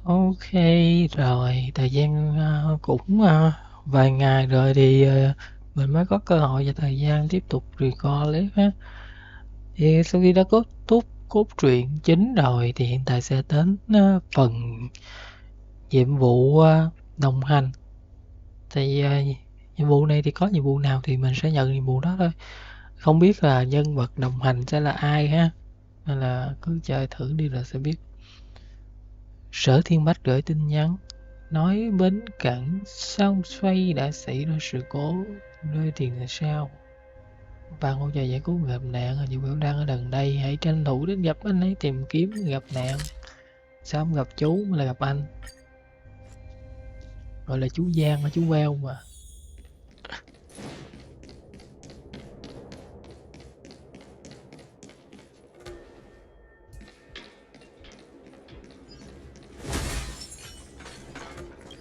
Ok, rồi thời gian cũng vài ngày rồi thì mình mới có cơ hội và thời gian tiếp tục record clip ha. Thì sau khi đã kết thúc cốt truyện chính rồi thì hiện tại sẽ đến phần nhiệm vụ đồng hành. Thì nhiệm vụ này thì có nhiệm vụ nào thì mình sẽ nhận nhiệm vụ đó thôi. Không biết là nhân vật đồng hành sẽ là ai ha. Nên là cứ chơi thử đi rồi sẽ biết. Sở Thiên Bách gửi tin nhắn nói bến cảng Sao Xoay đã xảy ra sự cố rơi thuyền là sao. Bạn hỗ trợ giải cứu người gặp nạn, Diệu Biểu đang ở gần đây, hãy tranh thủ đến gặp anh ấy tìm kiếm người gặp nạn. Sao không gặp chú mà là gặp anh? Gọi là chú Giang mà chú Veo mà.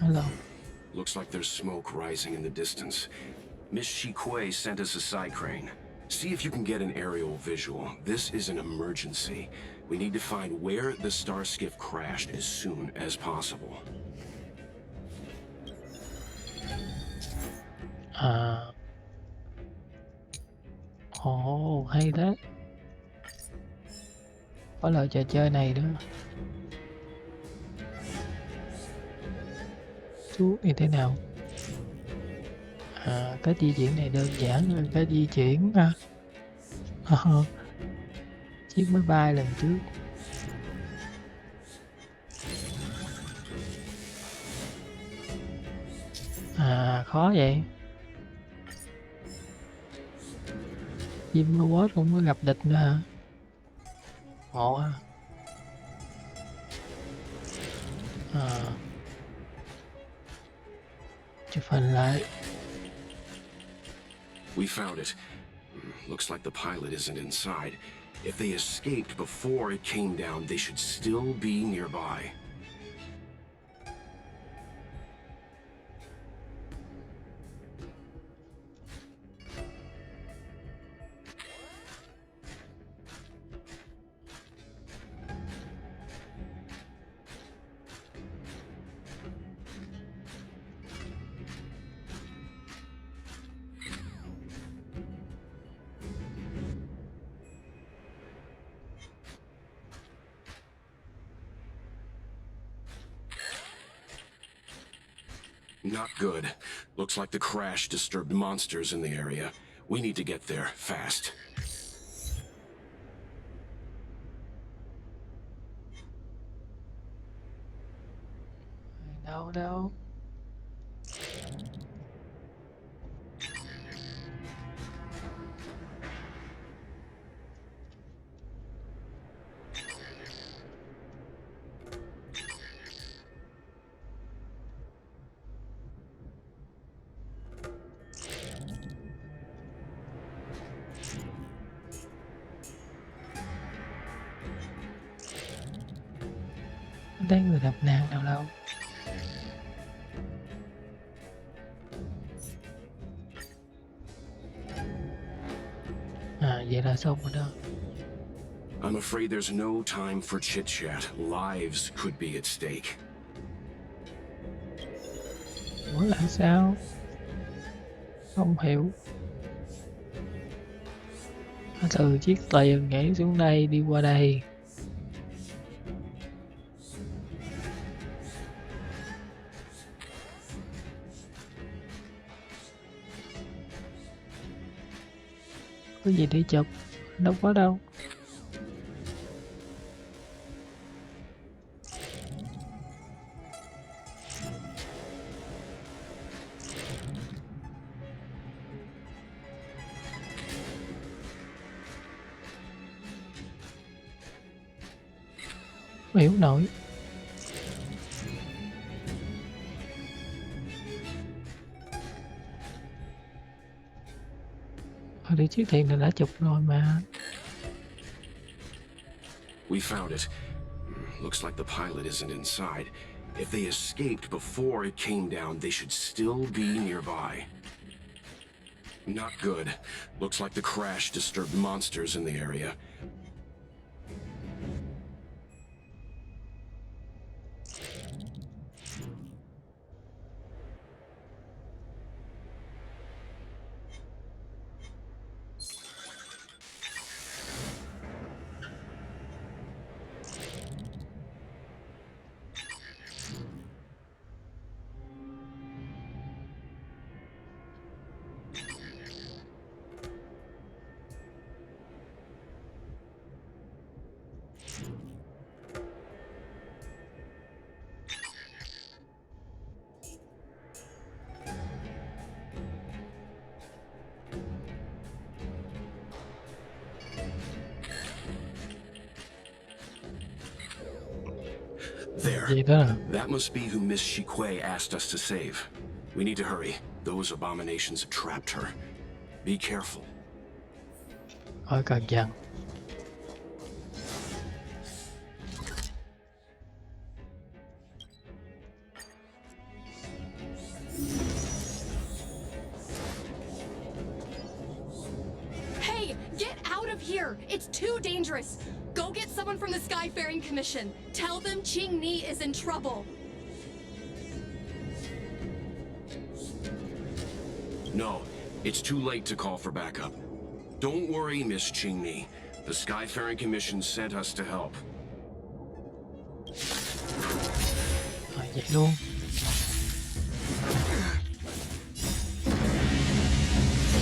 Hello. Looks like there's smoke rising in the distance. Miss Shikui sent us a side crane. See if you can get an aerial visual. This is an emergency. We need to find where the star skiff crashed as soon as possible. À. Ồ, hay thế. Có loại trò chơi này nữa. Chú như thế nào? À, cách di chuyển này đơn giản hơn cách di chuyển chiếc máy bay lần trước. À, khó vậy. Jim Robot không có gặp địch nữa hả? Ngộ ha. À, chụp hình lại. We found it. Looks like the pilot isn't inside. If they escaped before it came down, they should still be nearby. Not good. Looks like the crash disturbed monsters in the area. We need to get there, fast. Đâu đâu. Không thấy người gặp nạn nào đâu. À, vậy là xong rồi đó. I'm afraid there's no time for chit-chat. Lives could be at stake. Ủa là sao? Không hiểu. Từ chiếc thuyền nhảy xuống đây đi qua đây. Có gì để chụp? Đâu có đâu. Không hiểu nổi. Hồi đi chiếc thuyền này đã chụp rồi mà. We found it. Looks like the pilot isn't inside. If they escaped before it came down, they should still be nearby. Not good. Looks like the crash disturbed monsters in the area. There. Gì đó à? That must be who Miss Shikue asked us to save. We need to hurry. Those abominations have trapped her. Be careful. Hỏi cẩn thận. Hey, get out of here! It's too dangerous! Go get someone from the Skyfaring Commission. Tell them Ching Ni is in trouble. No, it's too late to call for backup. Don't worry, Miss Ching-ni. The Skyfaring Commission sent us to help. Rồi vậy luôn.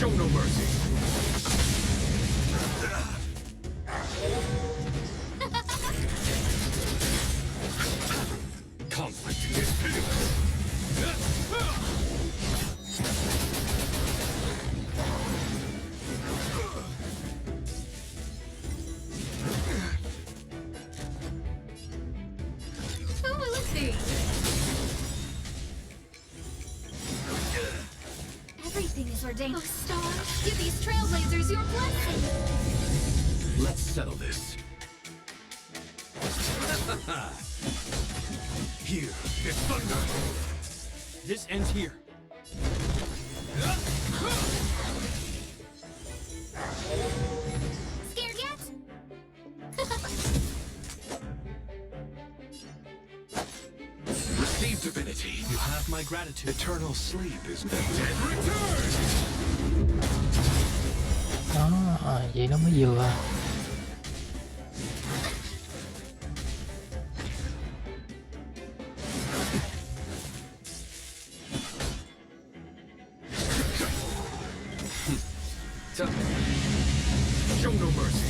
Show no mercy. Conflict is pitiless. Oh, let's see. Everything is ordained. Oh, Star, give these trailblazers your blessing. Let's settle this. Here, it's thunder. This ends here. Scared yet? Receive divinity. You have my gratitude. Eternal sleep is the dead return. Đó, vậy nó mới vừa. Show no mercy.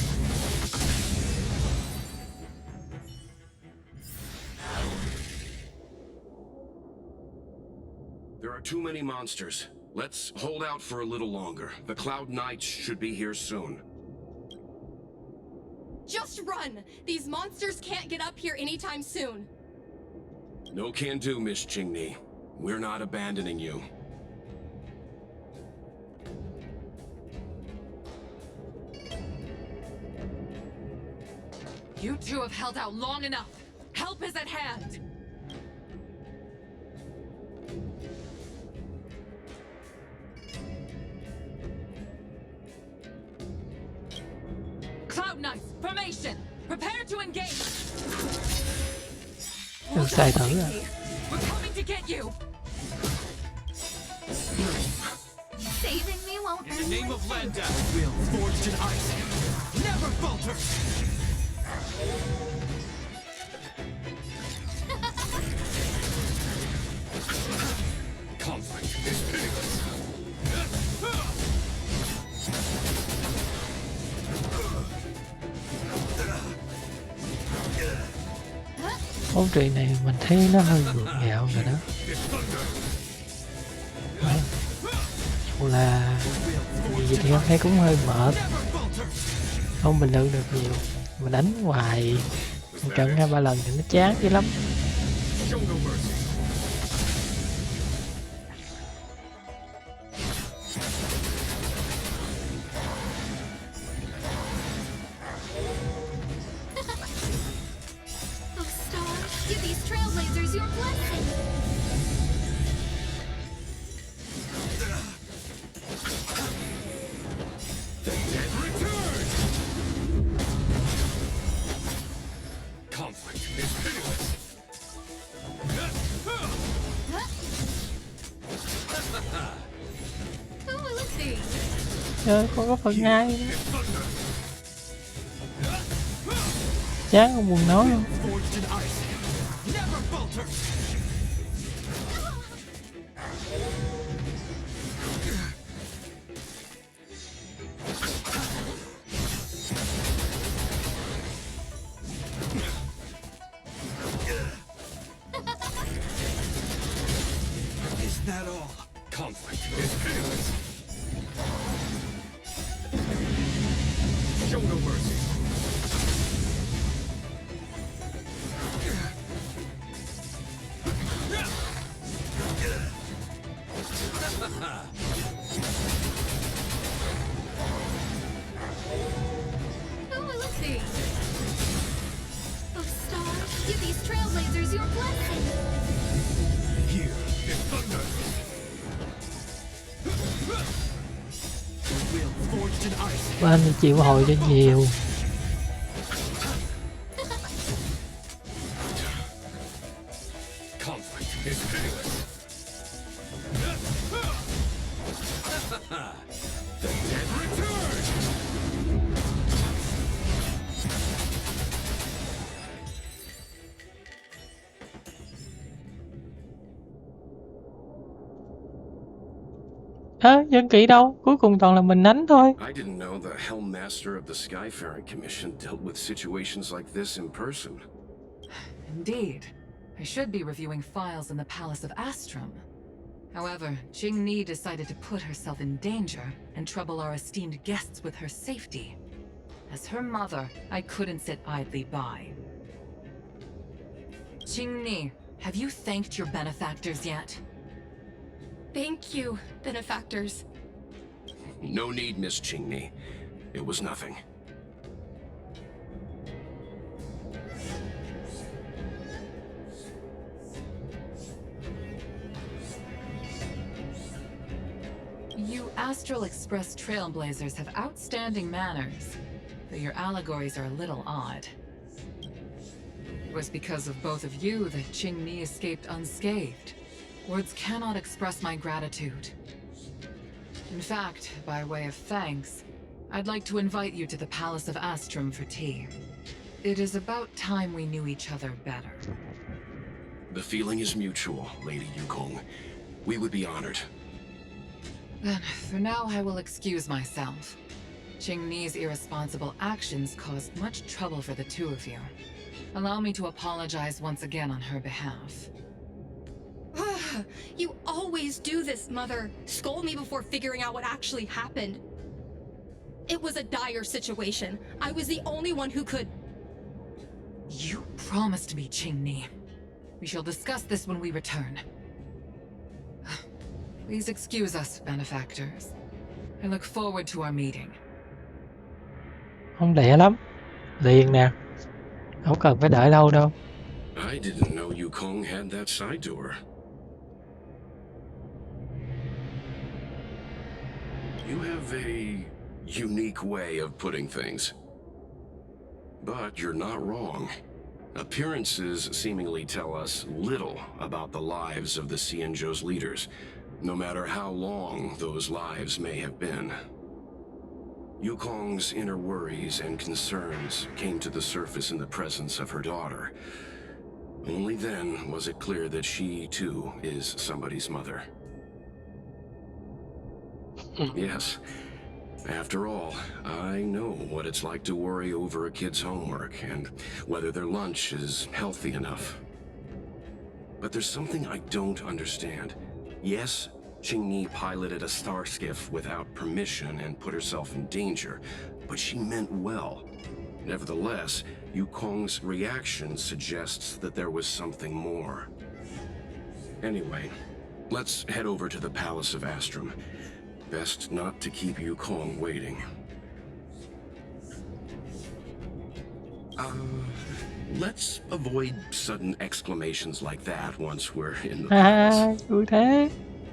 There are too many monsters. Let's hold out for a little longer. The Cloud Knights should be here soon. Just run! These monsters can't get up here anytime soon. No can do, Miss Ching-ni. We're not abandoning you. You two have held out long enough. Help is at hand. Cloud Knights, formation. Prepare to engage. Được xài thử à. We're coming to get you. Saving me won't In the earn name me of land thanks. death, will forged in ice. Never falter. Conflict is pitiless. Món trì này mình thấy nó hơi gượng gạo rồi đó. Đấy. Dù là gì thì em thấy cũng hơi mệt. Không bình luận được nhiều. Mình đánh hoài một trận 2-3 lần thì nó chán dữ lắm. Show no mercy. Oh, Star, give these trailblazers your blessing. The dead return. Conflict is pitiless. Oh, let's see. Trời, có phần 2 nữa. It's thunder. Chán không buồn nói không? Forged in ice. Never falter. Is that all? Conflict is pitiless. Show no mercy. Bên thì chịu hồi cho nhiều. Conflict is pitiless. The dead return! Dân kỵ đâu? Cuối cùng toàn là mình đánh thôi. I didn't know the Helm Master of the Skyfaring Commission dealt with situations like this in person. Indeed. I should be reviewing files in the Palace of Astrum. However, Qing-Ni decided to put herself in danger and trouble our esteemed guests with her safety. As her mother, I couldn't sit idly by. Qing-Ni, have you thanked your benefactors yet? Thank you, benefactors. No need, Miss Qing-Ni. It was nothing. You Astral Express trailblazers have outstanding manners, though your allegories are a little odd. It was because of both of you that Qing-Ni escaped unscathed. Words cannot express my gratitude. In fact, by way of thanks, I'd like to invite you to the Palace of Astrum for tea. It is about time we knew each other better. The feeling is mutual, Lady Yukong. We would be honored. Then, for now, I will excuse myself. Qing-Ni's irresponsible actions caused much trouble for the two of you. Allow me to apologize once again on her behalf. You always do this, Mother. Scold me before figuring out what actually happened. It was a dire situation. I was the only one who could... You promised me, Qing-Ni. We shall discuss this when we return. Please excuse us, benefactors. I look forward to our meeting. Không lẹ lắm. Liền nè. Không cần phải đợi lâu đâu. I didn't know Yukong had that side to her. You have a unique way of putting things. But you're not wrong. Appearances seemingly tell us little about the lives of the Xianzhou's leaders, no matter how long those lives may have been. Yukong's inner worries and concerns came to the surface in the presence of her daughter. Only then was it clear that she, too, is somebody's mother. Yes. After all, I know what it's like to worry over a kid's homework and whether their lunch is healthy enough. But there's something I don't understand. Yes, Qing-Ni piloted a star skiff without permission and put herself in danger, but she meant well. Nevertheless, Yukong's reaction suggests that there was something more. Anyway, let's head over to the Palace of Astrum. Best not to keep Yukong waiting. Let's avoid sudden exclamations like that once we're in the palace. Vui thế.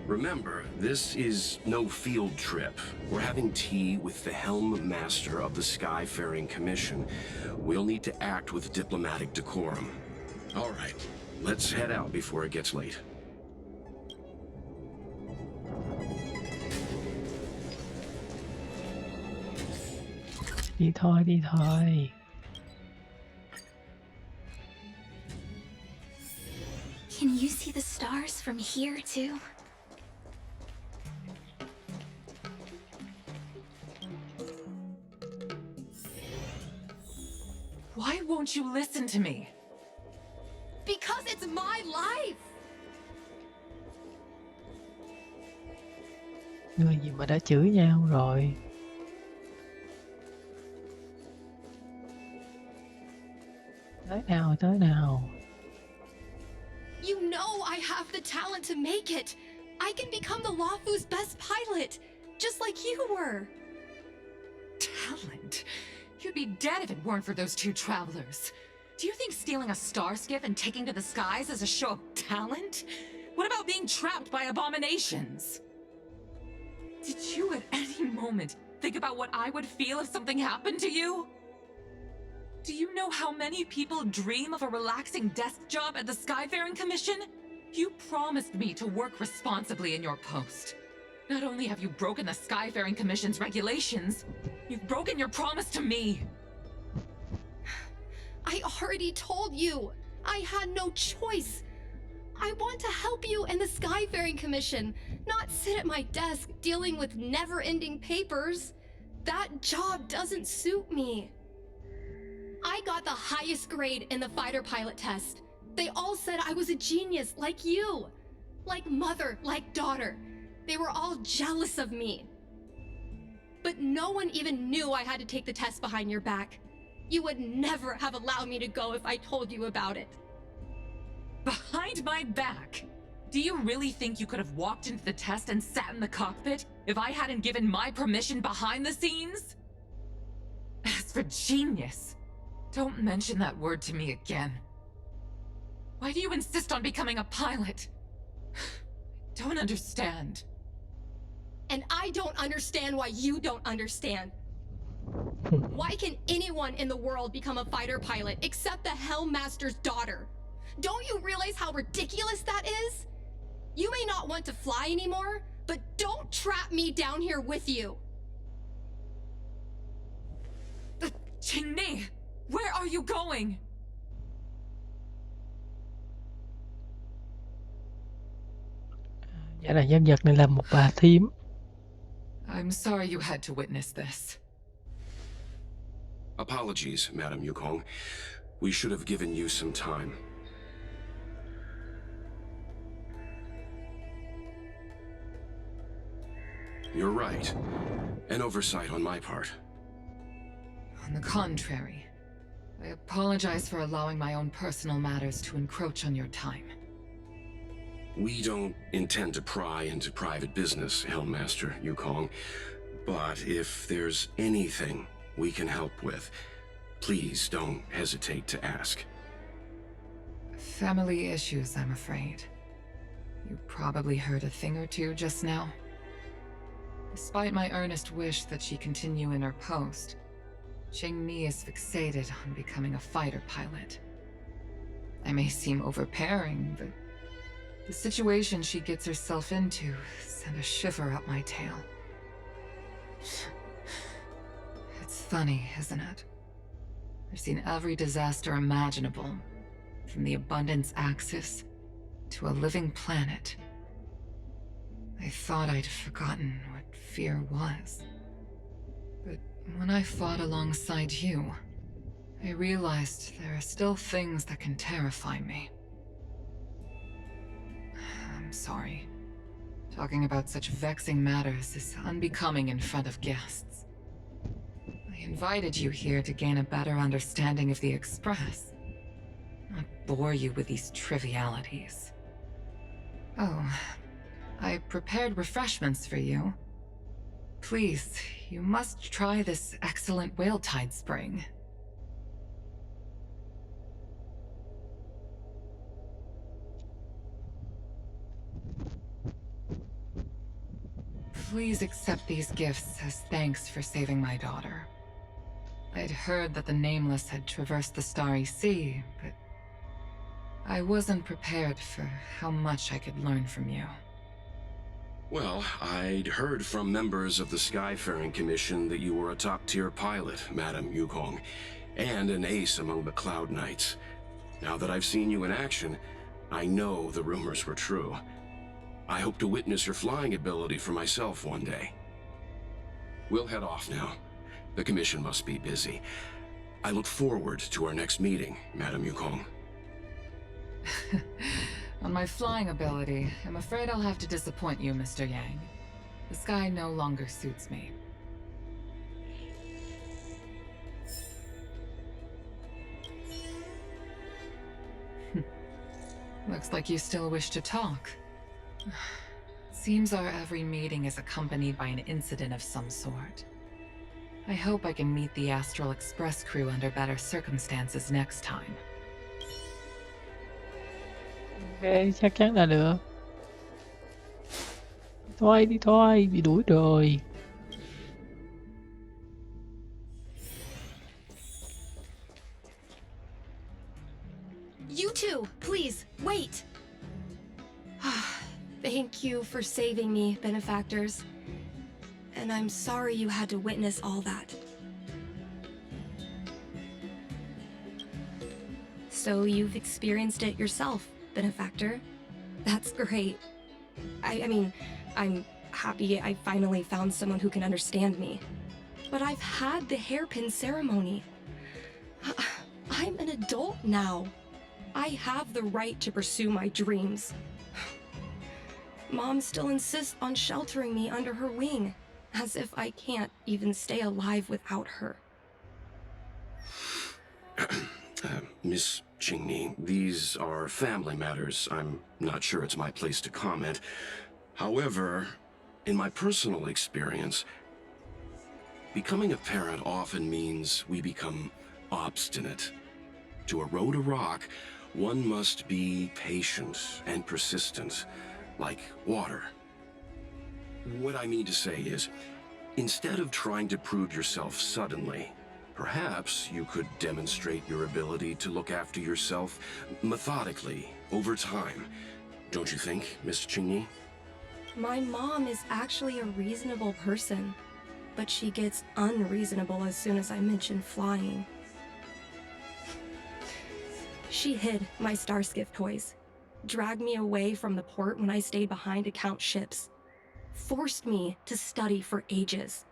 Remember, this is no field trip. We're having tea with the Helm Master of the Skyfaring Commission. We'll need to act with diplomatic decorum. All right, let's head out before it gets late. Đi thôi, đi thôi. Can you see the stars from here, too? Why won't you listen to me? Because it's my life! Người gì mà đã chửi nhau rồi. Tới nào, tới nào. You know I have the talent to make it! I can become the Luofu's best pilot, just like you were! Talent? You'd be dead if it weren't for those two travelers. Do you think stealing a star skiff and taking to the skies is a show of talent? What about being trapped by abominations? Did you at any moment Think about what I would feel if something happened to you? Do you know how many people dream of a relaxing desk job at the Skyfaring Commission? You promised me to work responsibly in your post. Not only have you broken the Skyfaring Commission's regulations, you've broken your promise to me. I already told you. I had no choice. I want to help you and the Skyfaring Commission, not sit at my desk dealing with never-ending papers. That job doesn't suit me. I got the highest grade in the fighter pilot test. They all said I was a genius, like you. Like mother, like daughter. They were all jealous of me. But no one even knew I had to take the test behind your back. You would never have allowed me to go if I told you about it. Behind my back? Do you really think you could have walked into the test and sat in the cockpit if I hadn't given my permission behind the scenes? As for genius, don't mention that word to me again. Why do you insist on becoming a pilot? I don't understand. And I don't understand why you don't understand. Why can anyone in the world become a fighter pilot except the Helmmaster's daughter? Don't you realize how ridiculous that is? You may not want to fly anymore, but don't trap me down here with you. Qingni, where are you going? Dạ là nhân vật này là một bà thím. I'm sorry you had to witness this. Apologies, Madam Yukong. We should have given you some time. You're right. An oversight on my part. On the contrary, I apologize for allowing my own personal matters to encroach on your time. We don't intend to pry into private business, Helmmaster Yukong. But if there's anything we can help with, please don't hesitate to ask. Family issues, I'm afraid. You probably heard a thing or two just now. Despite my earnest wish that she continue in her post, Qingni is fixated on becoming a fighter pilot. I may seem overbearing, but the situation she gets herself into sent a shiver up my tail. It's funny, isn't it? I've seen every disaster imaginable, from the abundance axis to a living planet. I thought I'd forgotten what fear was. But when I fought alongside you, I realized there are still things that can terrify me. I'm sorry. Talking about such vexing matters is unbecoming in front of guests. I invited you here to gain a better understanding of the Express, not bore you with these trivialities. Oh, I prepared refreshments for you. Please, you must try this excellent whale tide spring. Please accept these gifts as thanks for saving my daughter. I'd heard that the Nameless had traversed the Starry Sea, but I wasn't prepared for how much I could learn from you. Well, I'd heard from members of the Skyfaring Commission that you were a top-tier pilot, Madam Yukong, and an ace among the Cloud Knights. Now that I've seen you in action, I know the rumors were true. I hope to witness your flying ability for myself one day. We'll head off now. The Commission must be busy. I look forward to our next meeting, Madam Yukong. On my flying ability, I'm afraid I'll have to disappoint you, Mr. Yang. The sky no longer suits me. Looks like you still wish to talk. Seems our every meeting is accompanied by an incident of some sort. I hope I can meet the Astral Express crew under better circumstances next time. Ok, chắc chắn là được. Thôi đi thôi, bị đuổi rồi. Please, wait! Thank you for saving me, benefactors. And I'm sorry you had to witness all that. So you've experienced it yourself, benefactor. That's great. I mean, I'm happy I finally found someone who can understand me. But I've had the hairpin ceremony. I'm an adult now. I have the right to pursue my dreams. Mom still insists on sheltering me under her wing, as if I can't even stay alive without her. Miss Chingy, these are family matters. I'm not sure it's my place to comment. However, in my personal experience, becoming a parent often means we become obstinate. To erode a rock, one must be patient and persistent, like water. What I mean to say is, instead of trying to prove yourself suddenly, perhaps you could demonstrate your ability to look after yourself methodically, over time. Don't you think, Miss Chingy? My mom is actually a reasonable person, but she gets unreasonable as soon as I mention flying. She hid my Starskiff toys, dragged me away from the port when I stayed behind to count ships, forced me to study for ages.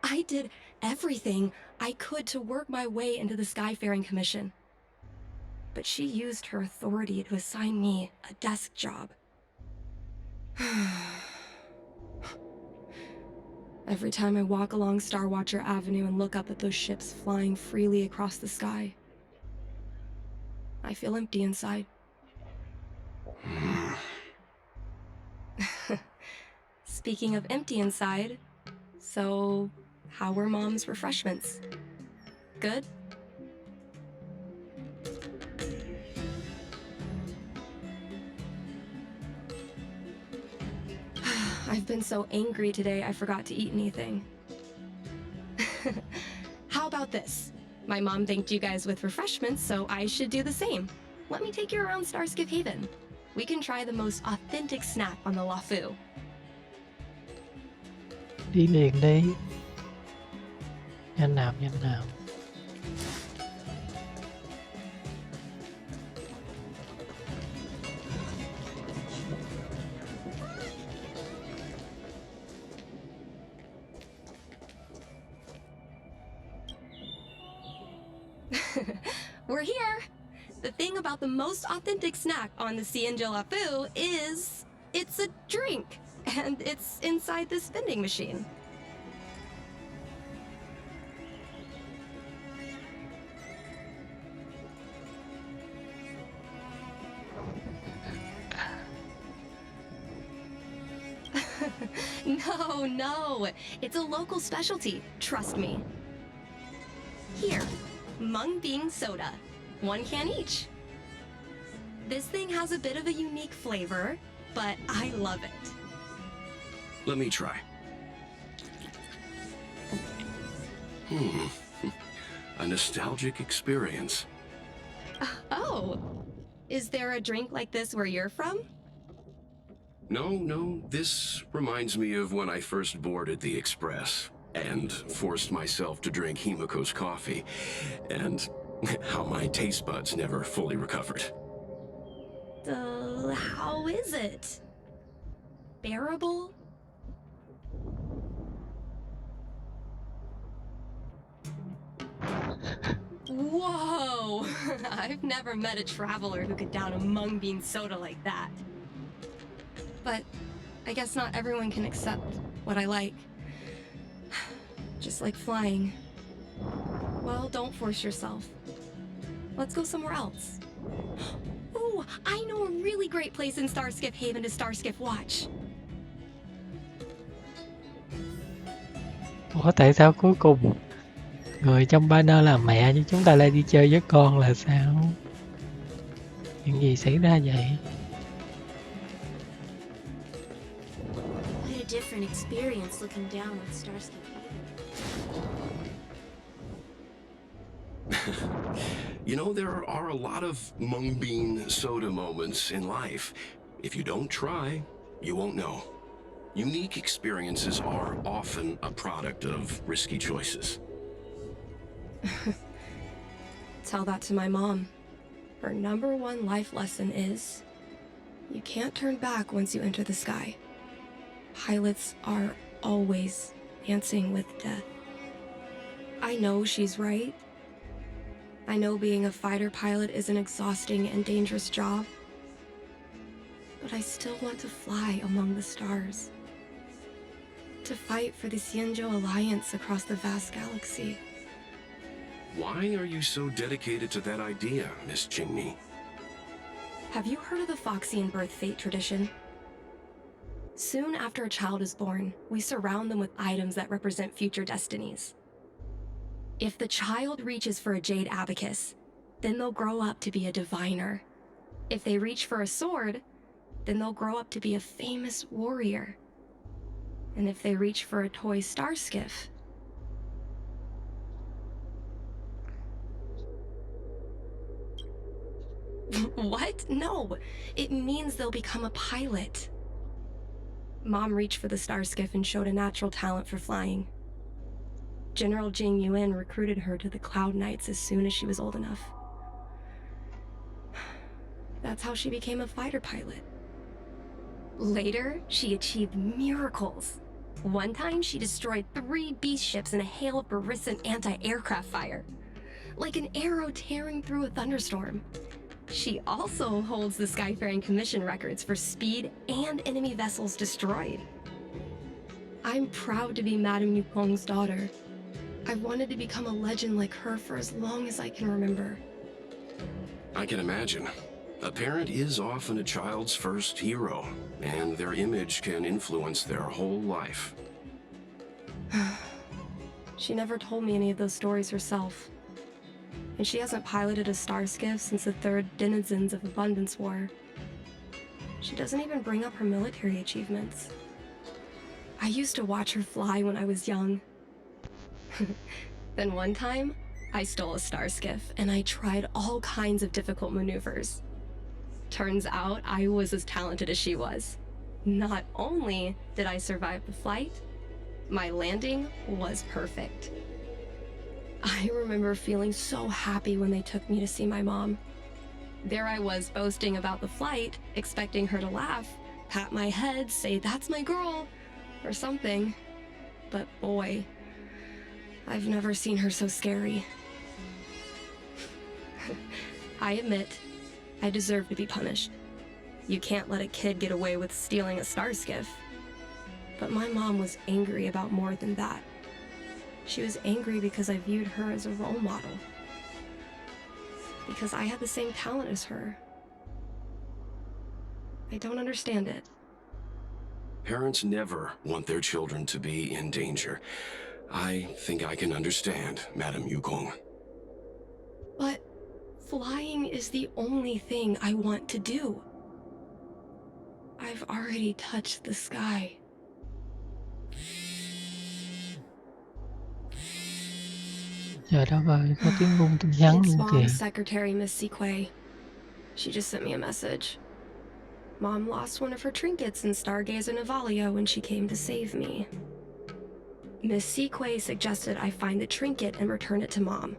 I did everything I could to work my way into the Skyfaring Commission. But she used her authority to assign me a desk job. Every time I walk along Starwatcher Avenue and look up at those ships flying freely across the sky, I feel empty inside. Speaking of empty inside, so how were Mom's refreshments? Good? I've been so angry today I forgot to eat anything. How about this? My mom thanked you guys with refreshments, so I should do the same. Let me take you around Starskiff Haven. We can try the most authentic snack on the LaFu. Đi liền đi. Nhanh nào, nhanh nào. We're here! The thing about the most authentic snack on the CNJ LaFu is it's a drink, and it's inside this vending machine. No, it's a local specialty, trust me. Here, mung bean soda, 1 can each. This thing has a bit of a unique flavor, but I love it. Let me try. A nostalgic experience. Oh, is there a drink like this where you're from? No, this reminds me of when I first boarded the Express and forced myself to drink Himiko's coffee, and how my taste buds never fully recovered. How is it? Bearable? Whoa! I've never met a traveler who could down a mung bean soda like that. But I guess not everyone can accept what I like. Just like flying. Well, don't force yourself. Let's go somewhere else. Ooh, I know a really great place in Starskiff Haven to Starskiff Watch. Ủa tại sao cuối cùng người trong banner là mẹ nhưng chúng ta lại đi chơi với con là sao? Chuyện gì xảy ra vậy? Quite a different experience looking down on Starskiff Haven. You know, there are a lot of mung bean soda moments in life. If you don't try, you won't know. Unique experiences are often a product of risky choices. Tell that to my mom. Her number one life lesson is, you can't turn back once you enter the sky. Pilots are always dancing with death. I know she's right. I know being a fighter pilot is an exhausting and dangerous job. But I still want to fly among the stars. To fight for the Xianzhou Alliance across the vast galaxy. Why are you so dedicated to that idea, Miss Jingmi? Have you heard of the Foxian birth fate tradition? Soon after a child is born, we surround them with items that represent future destinies. If the child reaches for a jade abacus, then they'll grow up to be a diviner. If they reach for a sword, then they'll grow up to be a famous warrior. And if they reach for a toy star skiff, what? No, it means they'll become a pilot. Mom reached for the star skiff and showed a natural talent for flying. General Jing Yuan recruited her to the Cloud Knights as soon as she was old enough. That's how she became a fighter pilot. Later, she achieved miracles. One time, she destroyed 3 beast ships in a hail of Barissan anti-aircraft fire, like an arrow tearing through a thunderstorm. She also holds the Skyfaring Commission records for speed and enemy vessels destroyed. I'm proud to be Madame Yukong's daughter. I've wanted to become a legend like her for as long as I can remember. I can imagine. A parent is often a child's first hero, and their image can influence their whole life. She never told me any of those stories herself. And she hasn't piloted a star skiff since the 3rd Denizens of Abundance War. She doesn't even bring up her military achievements. I used to watch her fly when I was young. Then one time, I stole a star skiff and I tried all kinds of difficult maneuvers. Turns out I was as talented as she was. Not only did I survive the flight, my landing was perfect. I remember feeling so happy when they took me to see my mom. There I was boasting about the flight, expecting her to laugh, pat my head, say, "That's my girl," or something. But boy, I've never seen her so scary. I admit, I deserve to be punished. You can't let a kid get away with stealing a star skiff. But my mom was angry about more than that. She was angry because I viewed her as a role model. Because I had the same talent as her. I don't understand it. Parents never want their children to be in danger. I think I can understand, Madame Yukong. But flying is the only thing I want to do. I've already touched the sky. Trời đất ơi, có tiếng rung tin nhắn It's luôn kìa. Mom's secretary, Miss Sequay. She just sent me a message. Mom lost one of her trinkets in Stargazer Navalia when she came to save me. Miss Sequay suggested I find the trinket and return it to Mom.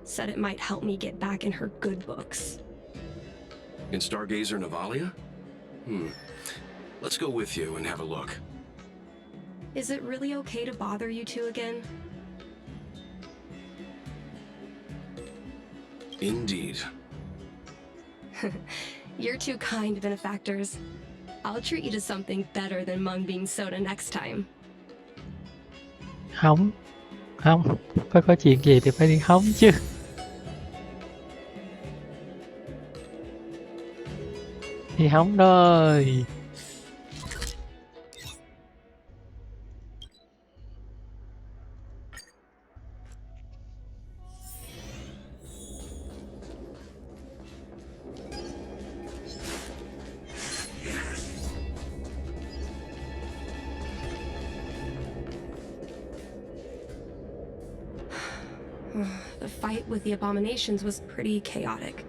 Said it might help me get back in her good books. In Stargazer Navalia? Let's go with you and have a look. Is it really okay to bother you two again? Indeed. You're two kind benefactors. I'll treat you to something better than mung bean soda next time. Hóng, hóng, có chuyện gì thì phải đi hóng chứ. Đi hóng thôi. The fight with the abominations was pretty chaotic.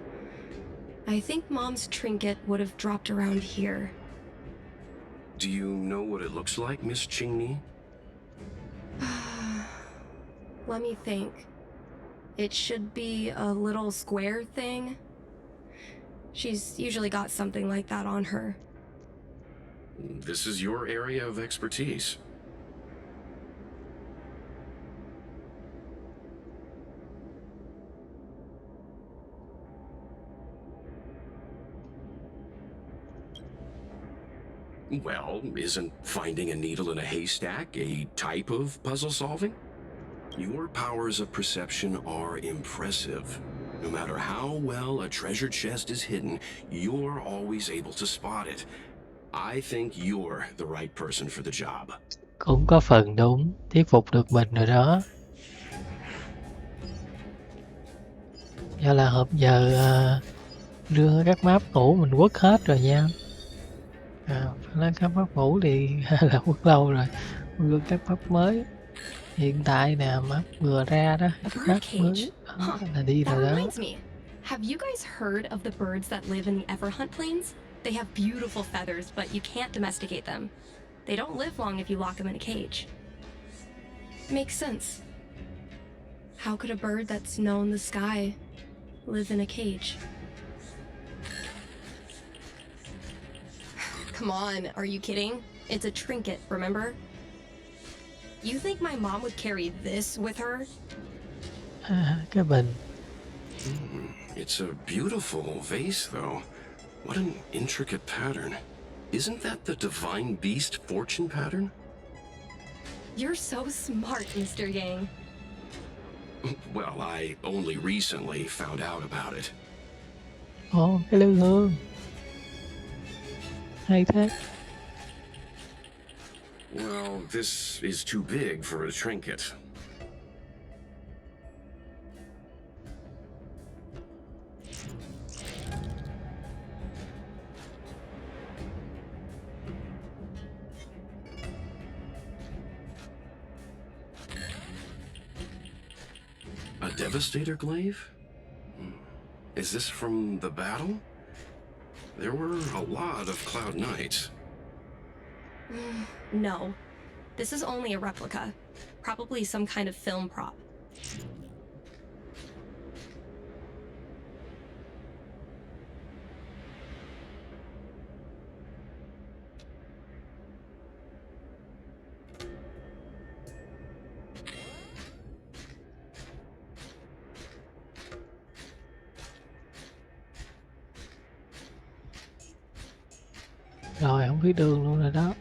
I think Mom's trinket would have dropped around here. Do you know what it looks like, Miss Chingney? Let me think. It should be a little square thing. She's usually got something like that on her. This is your area of expertise. Well, isn't finding a needle in a haystack a type of puzzle solving? Your powers of perception are impressive. No matter how well a treasure chest is hidden, you're always able to spot it. I think you're the right person for the job. Cũng có phần đúng, thuyết phục được mình rồi đó. Giờ là hộp giờ đưa các map cũ mình quất hết rồi nha. Phải nói các map cũ thì là quất lâu rồi. Đưa các map mới. Hiện tại nè, map vừa ra đó, map mới là đi That rồi đó. reminds me. Have you guys heard of the birds that live in the Everhunt Plains? They have beautiful feathers, but you can't domesticate them. They don't live long if you lock them in a cage. Makes sense. How could a bird that's known the sky live in a cage? Come on, are you kidding? It's a trinket, remember? You think my mom would carry this with her? Cái bình. It's a beautiful vase, though. What an intricate pattern. Isn't that the divine beast fortune pattern? You're so smart, Mr. Yang. Well, I only recently found out about it. Ồ, cái lư hương. Hay thế. Well, this is too big for a trinket. A Devastator glaive? Is this from the battle? There were a lot of Cloud Knights. No. This is only a replica. Probably some kind of film prop. Rồi, không biết đường luôn rồi đó.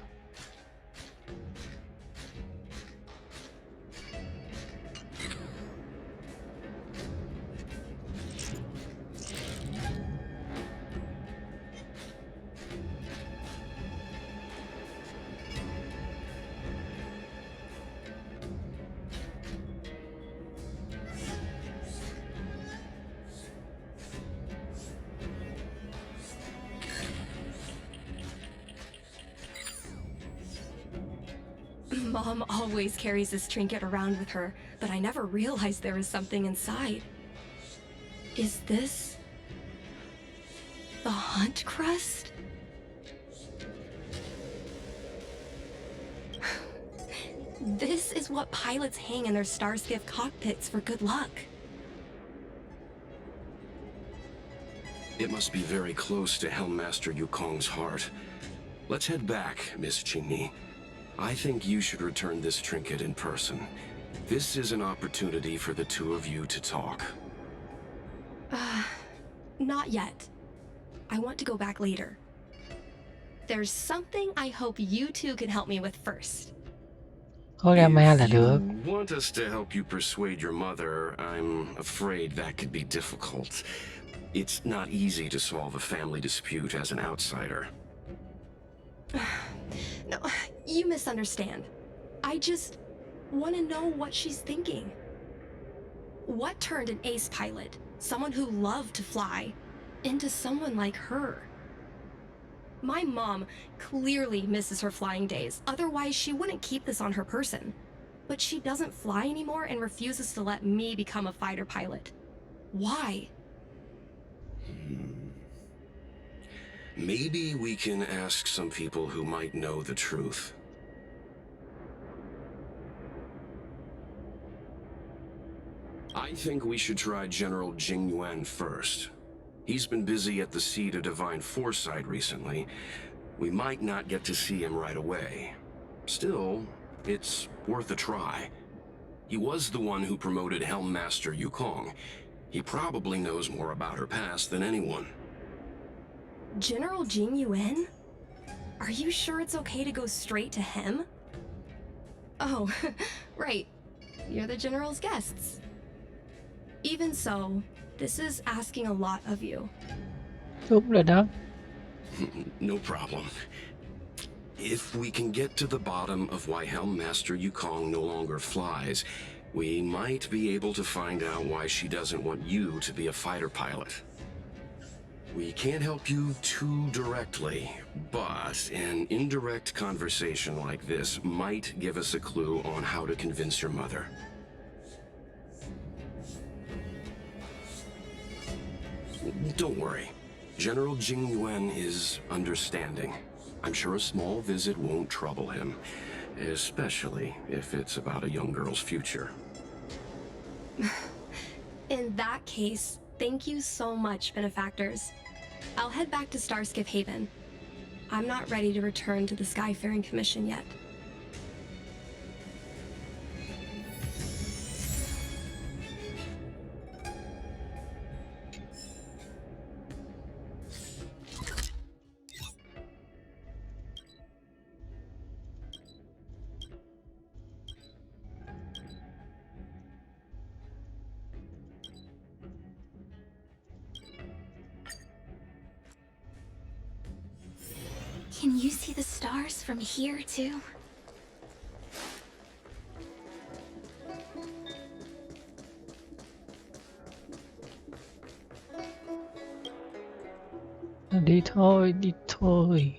Mom always carries this trinket around with her, but I never realized there was something inside. Is this the hunt crest? This is what pilots hang in their Starskiff cockpits for good luck. It must be very close to Helmmaster Yukong's heart. Let's head back, Miss Chingney. I think you should return this trinket in person. This is an opportunity for the two of you to talk. Not yet. I want to go back later. There's something I hope you two can help me with first. Có gamma là If được. you want us to help you persuade your mother, I'm afraid that could be difficult. It's not easy to solve a family dispute as an outsider. No, you misunderstand. I just want to know what she's thinking. What turned an ace pilot, someone who loved to fly, into someone like her? My mom clearly misses her flying days, otherwise she wouldn't keep this on her person. but she doesn't fly anymore and refuses to let me become a fighter pilot. Why? Maybe we can ask some people who might know the truth. I think we should try General Jing Yuan first. He's been busy at the Seat of Divine Foresight recently. We might not get to see him right away. Still, it's worth a try. He was the one who promoted Helm Master Yukong. He probably knows more about her past than anyone. General Jing Yuan? Are you sure it's okay to go straight to him? Oh, right. You're the General's guests. Even so, this is asking a lot of you. Đúng rồi đó. No problem. If we can get to the bottom of why Helm Master Yukong no longer flies, we might be able to find out why she doesn't want you to be a fighter pilot. We can't help you too directly, but an indirect conversation like this might give us a clue on how to convince your mother. Don't worry. General Jing Yuan is understanding. I'm sure a small visit won't trouble him, especially if it's about a young girl's future. In that case, thank you so much, benefactors. I'll head back to Starskip Haven. I'm not ready to return to the Skyfaring Commission yet. Can you see the stars from here, too? Đi thôi, đi thôi.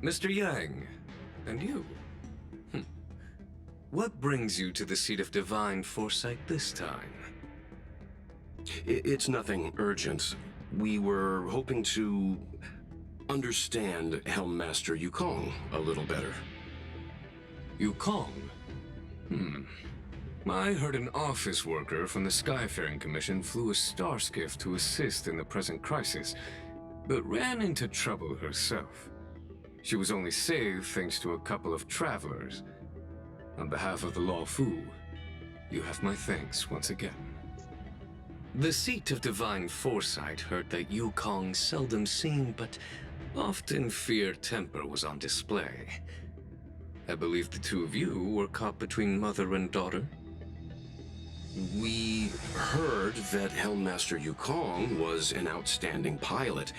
Mr. Yang, and you? What brings you to the Seat of Divine Foresight this time? It's nothing urgent. We were hoping to understand Helm Master Yukong a little better. Yukong? I heard an office worker from the Skyfaring Commission flew a star skiff to assist in the present crisis, but ran into trouble herself. She was only saved thanks to a couple of travelers. On behalf of the Law Fu, you have my thanks once again. The Seat of Divine Foresight heard that Yukong's seldom seen but often feared temper was on display. I believe the two of you were caught between mother and daughter. We heard that Helm Master Yukong was an outstanding pilot,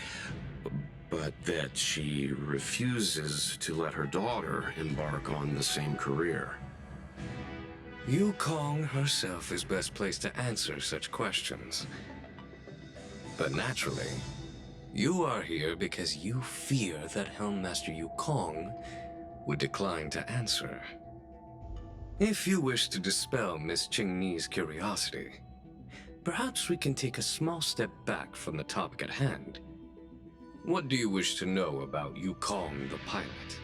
but that she refuses to let her daughter embark on the same career. Yukong herself is best placed to answer such questions. But naturally, you are here because you fear that Helm Master Yukong would decline to answer. If you wish to dispel Miss Qingni's curiosity, perhaps we can take a small step back from the topic at hand. What do you wish to know about Yukong the pilot?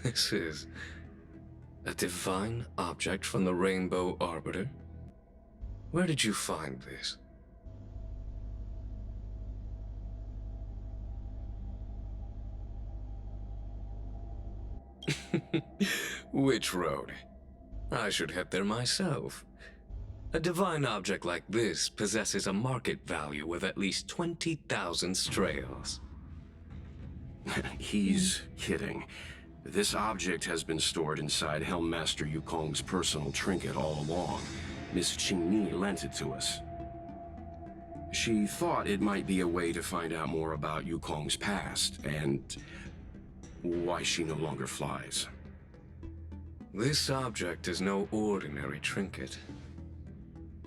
This is a divine object from the Rainbow Arbiter? Where did you find this? Which road? I should head there myself. A divine object like this possesses a market value of at least 20,000 strails. He's kidding. This object has been stored inside Helmmaster Yukong's personal trinket all along. Miss Qingni lent it to us. She thought it might be a way to find out more about Yukong's past, and why she no longer flies. This object is no ordinary trinket.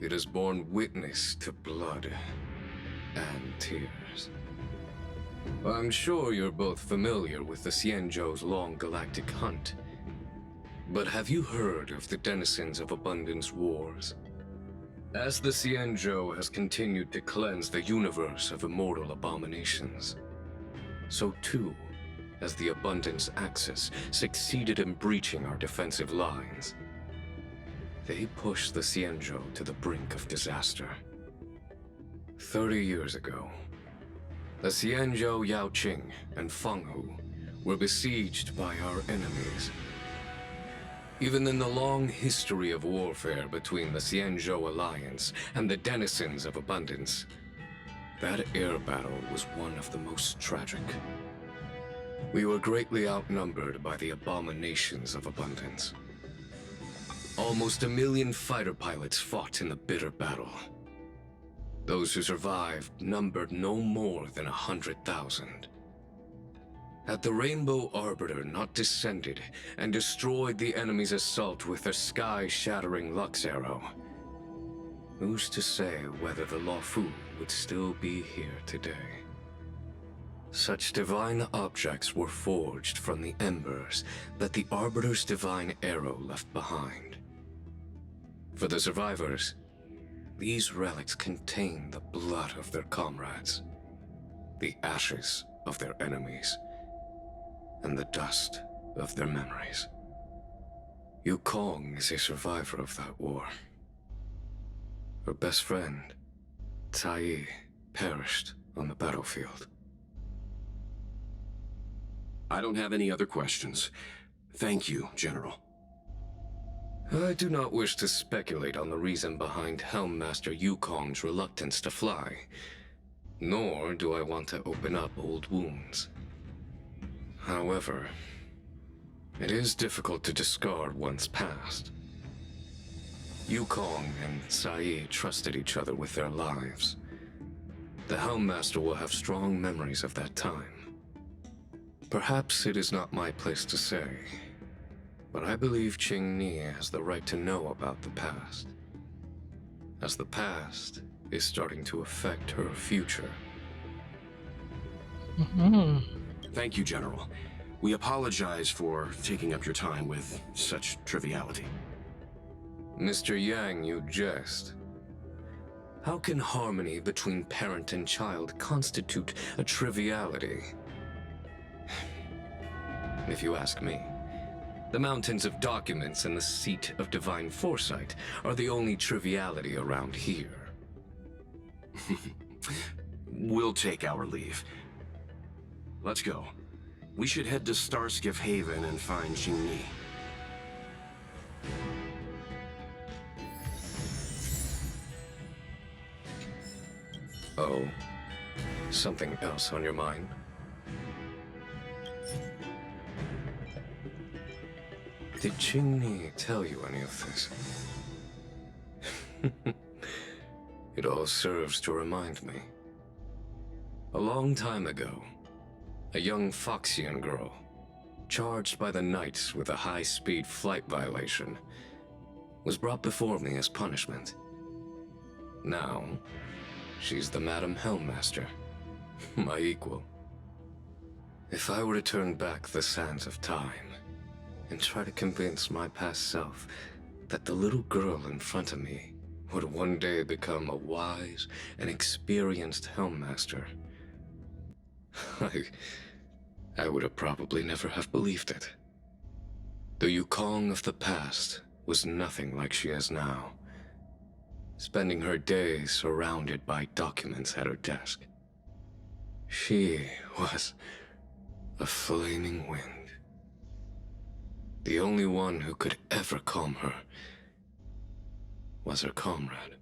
It has borne witness to blood and tears. I'm sure you're both familiar with the Xianzhou's long galactic hunt. But have you heard of the Denizens of Abundance Wars? As the Xianzhou has continued to cleanse the universe of immortal abominations, so too has the Abundance Axis succeeded in breaching our defensive lines. They pushed the Xianzhou to the brink of disaster. 30 years ago, the Xianzhou Yaoqing and Fenghu were besieged by our enemies. Even in the long history of warfare between the Xianzhou Alliance and the Denizens of Abundance, that air battle was one of the most tragic. We were greatly outnumbered by the abominations of Abundance. Almost 1 million fighter pilots fought in the bitter battle. Those who survived numbered no more than 100,000. Had the Rainbow Arbiter not descended and destroyed the enemy's assault with their sky-shattering Lux Arrow, who's to say whether the Luofu would still be here today? Such divine objects were forged from the embers that the Arbiter's divine arrow left behind. For the survivors, these relics contain the blood of their comrades, the ashes of their enemies, and the dust of their memories. Yukong is a survivor of that war. Her best friend, Tai, perished on the battlefield. I don't have any other questions. Thank you, General. I do not wish to speculate on the reason behind Helmmaster Yukong's reluctance to fly, nor do I want to open up old wounds. However, it is difficult to discard one's past. Yukong and Sai trusted each other with their lives. The Helmmaster will have strong memories of that time. Perhaps it is not my place to say, but I believe Qingni has the right to know about the past, as the past is starting to affect her future. Thank you, General. We apologize for taking up your time with such triviality. Mr. Yang, you jest. How can harmony between parent and child constitute a triviality? If you ask me, the mountains of documents and the seat of divine foresight are the only triviality around here. We'll take our leave. Let's go. We should head to Starskiff Haven and find Qingni. Oh, something else on your mind? Did Qingni tell you any of this? It all serves to remind me. A long time ago, a young Foxian girl, charged by the Knights with a high-speed flight violation, was brought before me as punishment. Now, she's the Madam Helmmaster, my equal. If I were to turn back the sands of time and try to convince my past self that the little girl in front of me would one day become a wise and experienced Helmmaster, I would have probably never have believed it. The Yukong of the past was nothing like she is now, spending her days surrounded by documents at her desk. She was a flaming wind. The only one who could ever calm her was her comrade.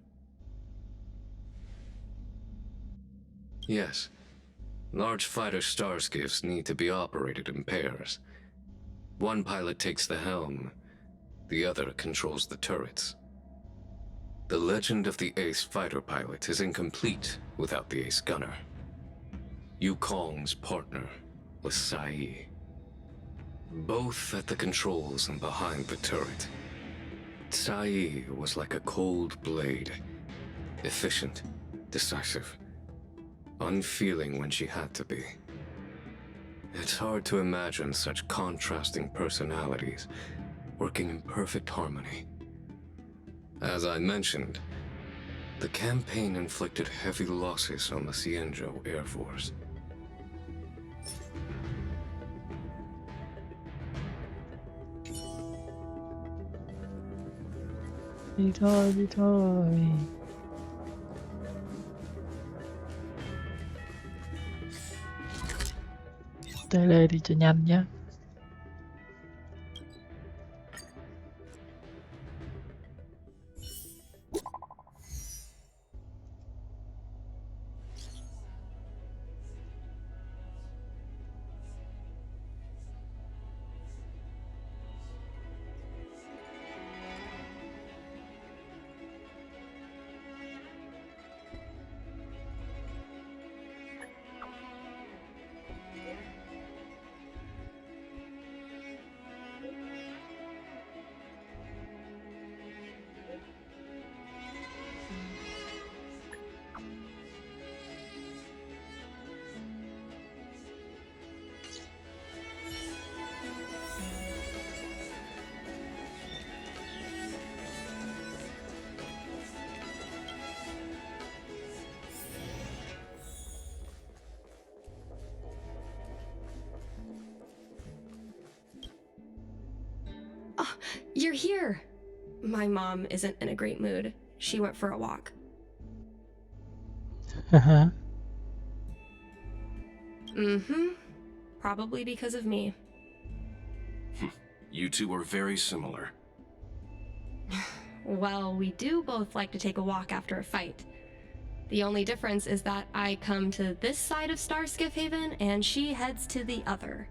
Yes, large fighter starskiffs need to be operated in pairs. One pilot takes the helm, the other controls the turrets. The legend of the ace fighter pilot is incomplete without the ace gunner. Yukong's partner was Sai. Both at the controls and behind the turret. Sai was like a cold blade. Efficient, decisive, unfeeling when she had to be. It's hard to imagine such contrasting personalities working in perfect harmony. As I mentioned, the campaign inflicted heavy losses on the Cienjo Air Force. Đi thôi, đi thôi. Tele đi cho nhanh nhé. Oh, you're here. My mom isn't in a great mood. She went for a walk. Mm-hmm. Probably because of me. You two are very similar. Well, we do both like to take a walk after a fight. The only difference is that I come to this side of Starskiff Haven and she heads to the other.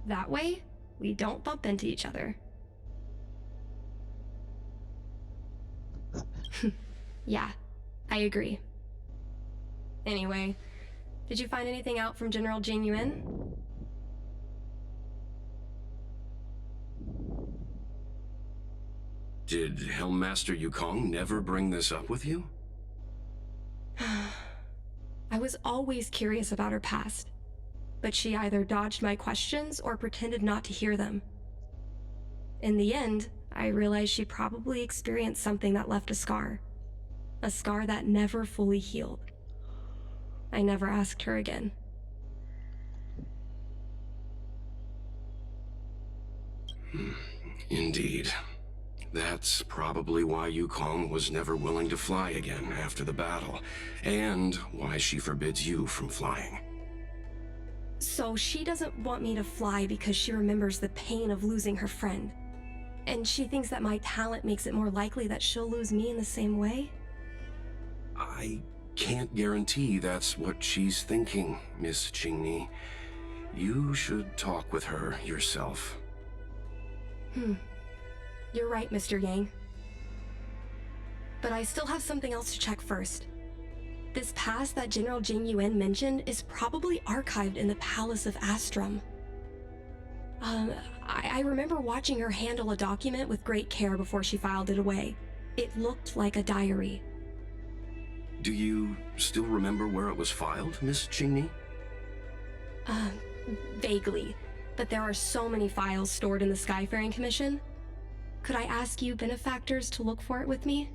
That way, we don't bump into each other. Yeah, I agree. Anyway, did you find anything out from General Jing Yuan? Did Helmmaster Yukong never bring this up with you? I was always curious about her past, but she either dodged my questions or pretended not to hear them. In the end, I realized she probably experienced something that left a scar that never fully healed. I never asked her again. Indeed. That's probably why Yukong was never willing to fly again after the battle, and why she forbids you from flying. So she doesn't want me to fly because she remembers the pain of losing her friend. And she thinks that my talent makes it more likely that she'll lose me in the same way? I can't guarantee that's what she's thinking, Miss Qingni. You should talk with her yourself. You're right, Mr. Yang. But I still have something else to check first. This past that General Jing Yuan mentioned is probably archived in the Palace of Astrum. I remember watching her handle a document with great care before she filed it away. It looked like a diary. Do you still remember where it was filed, Miss Qingni? Vaguely. But there are so many files stored in the Skyfaring Commission. Could I ask you benefactors to look for it with me?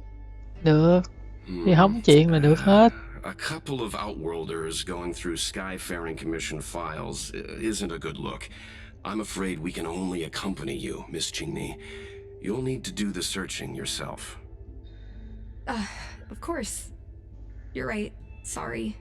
Được. Thì hóng chuyện là được hết. A couple of Outworlders going through Skyfaring Commission files isn't a good look. I'm afraid we can only accompany you, Miss Qingni. You'll need to do the searching yourself. Of course. You're right. Sorry.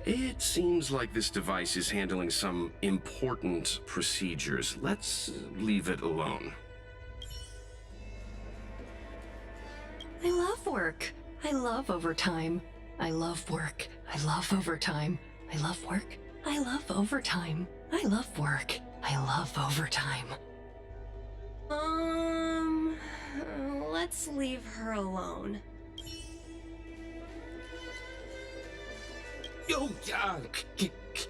It seems like this device is handling some important procedures. Let's leave it alone. I love work. I love overtime. I love work. I love overtime. I love work. I love overtime. I love work. I love overtime. Let's leave her alone. Yo,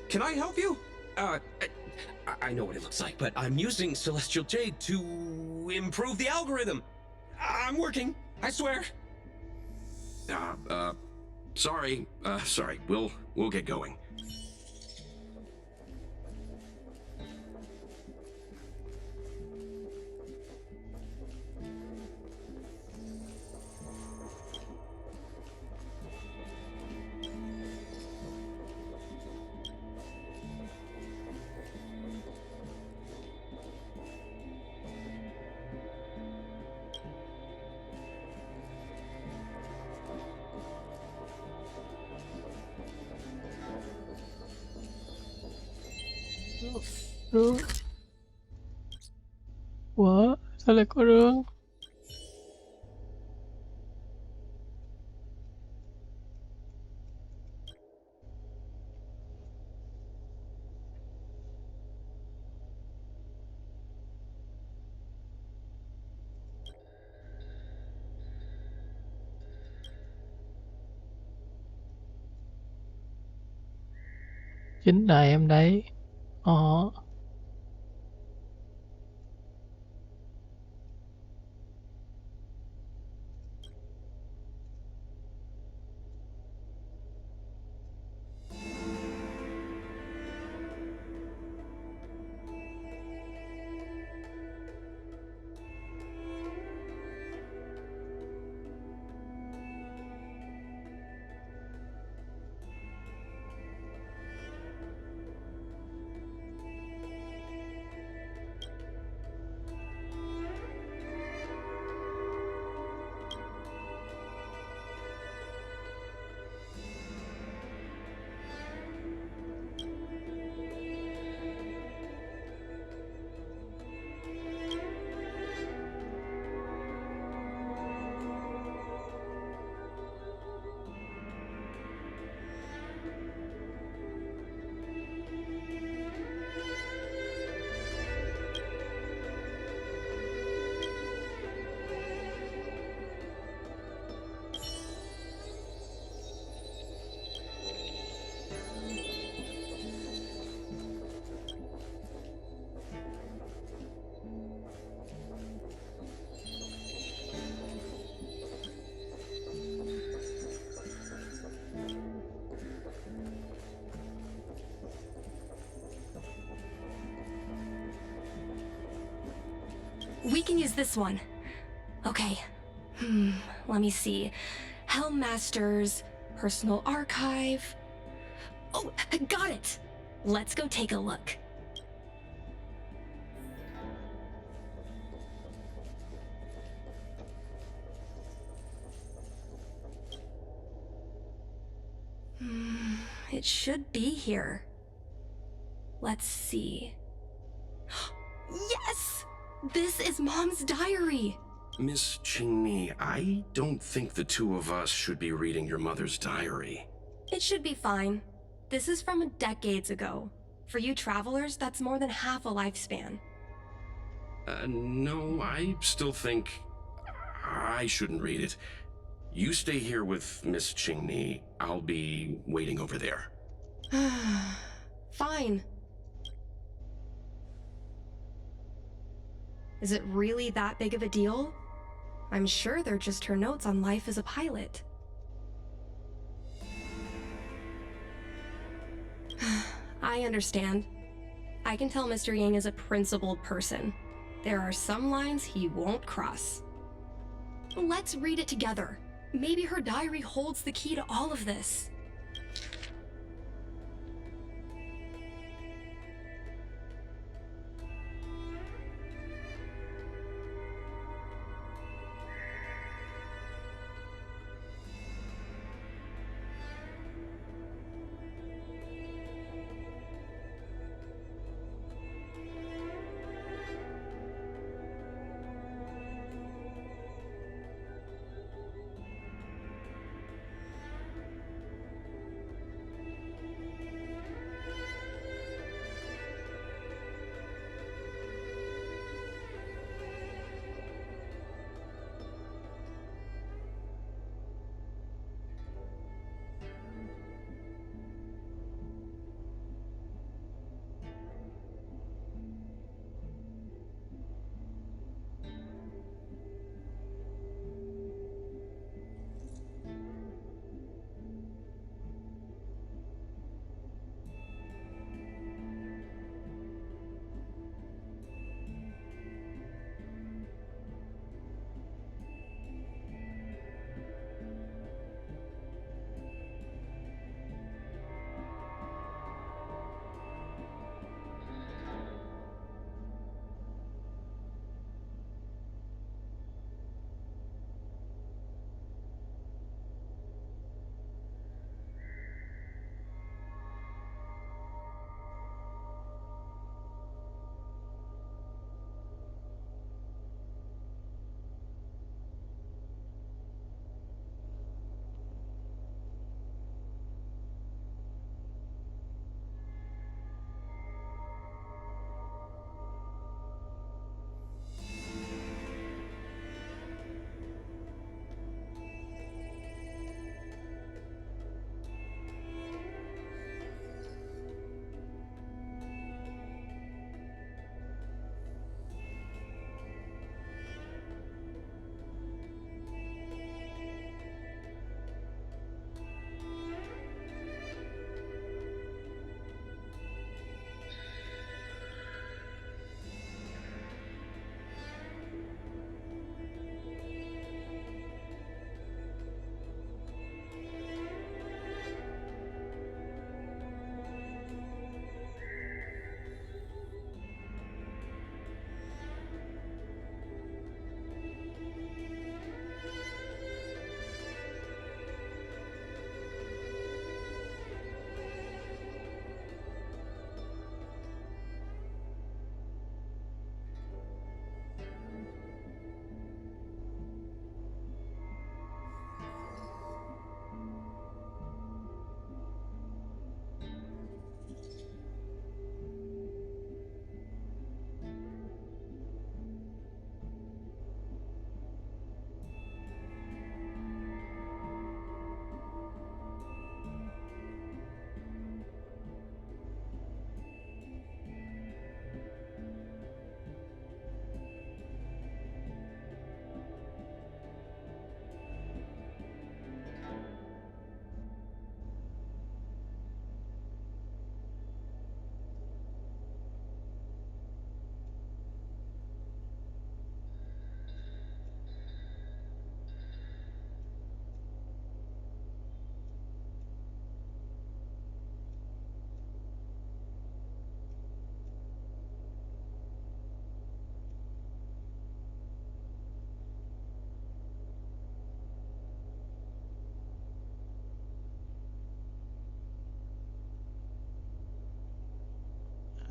can I help you? I know what it looks like, but I'm using Celestial Jade to improve the algorithm. I'm working, I swear. Sorry. We'll get going. Rương. Ủa, sao lại có rương? Chính là em đấy. Ờ. We can use this one. Okay. Let me see. Helmmaster's personal archive. Oh, got it! Let's go take a look. It should be here. Let's see. Yes! This is Mom's diary! Miss Qingni, I don't think the two of us should be reading your mother's diary. It should be fine. This is from decades ago. For you travelers, that's more than half a lifespan. No, I still think I shouldn't read it. You stay here with Miss Qingni. I'll be waiting over there. Fine. Is it really that big of a deal? I'm sure they're just her notes on life as a pilot. I understand. I can tell Mr. Yang is a principled person. There are some lines he won't cross. Let's read it together. Maybe her diary holds the key to all of this.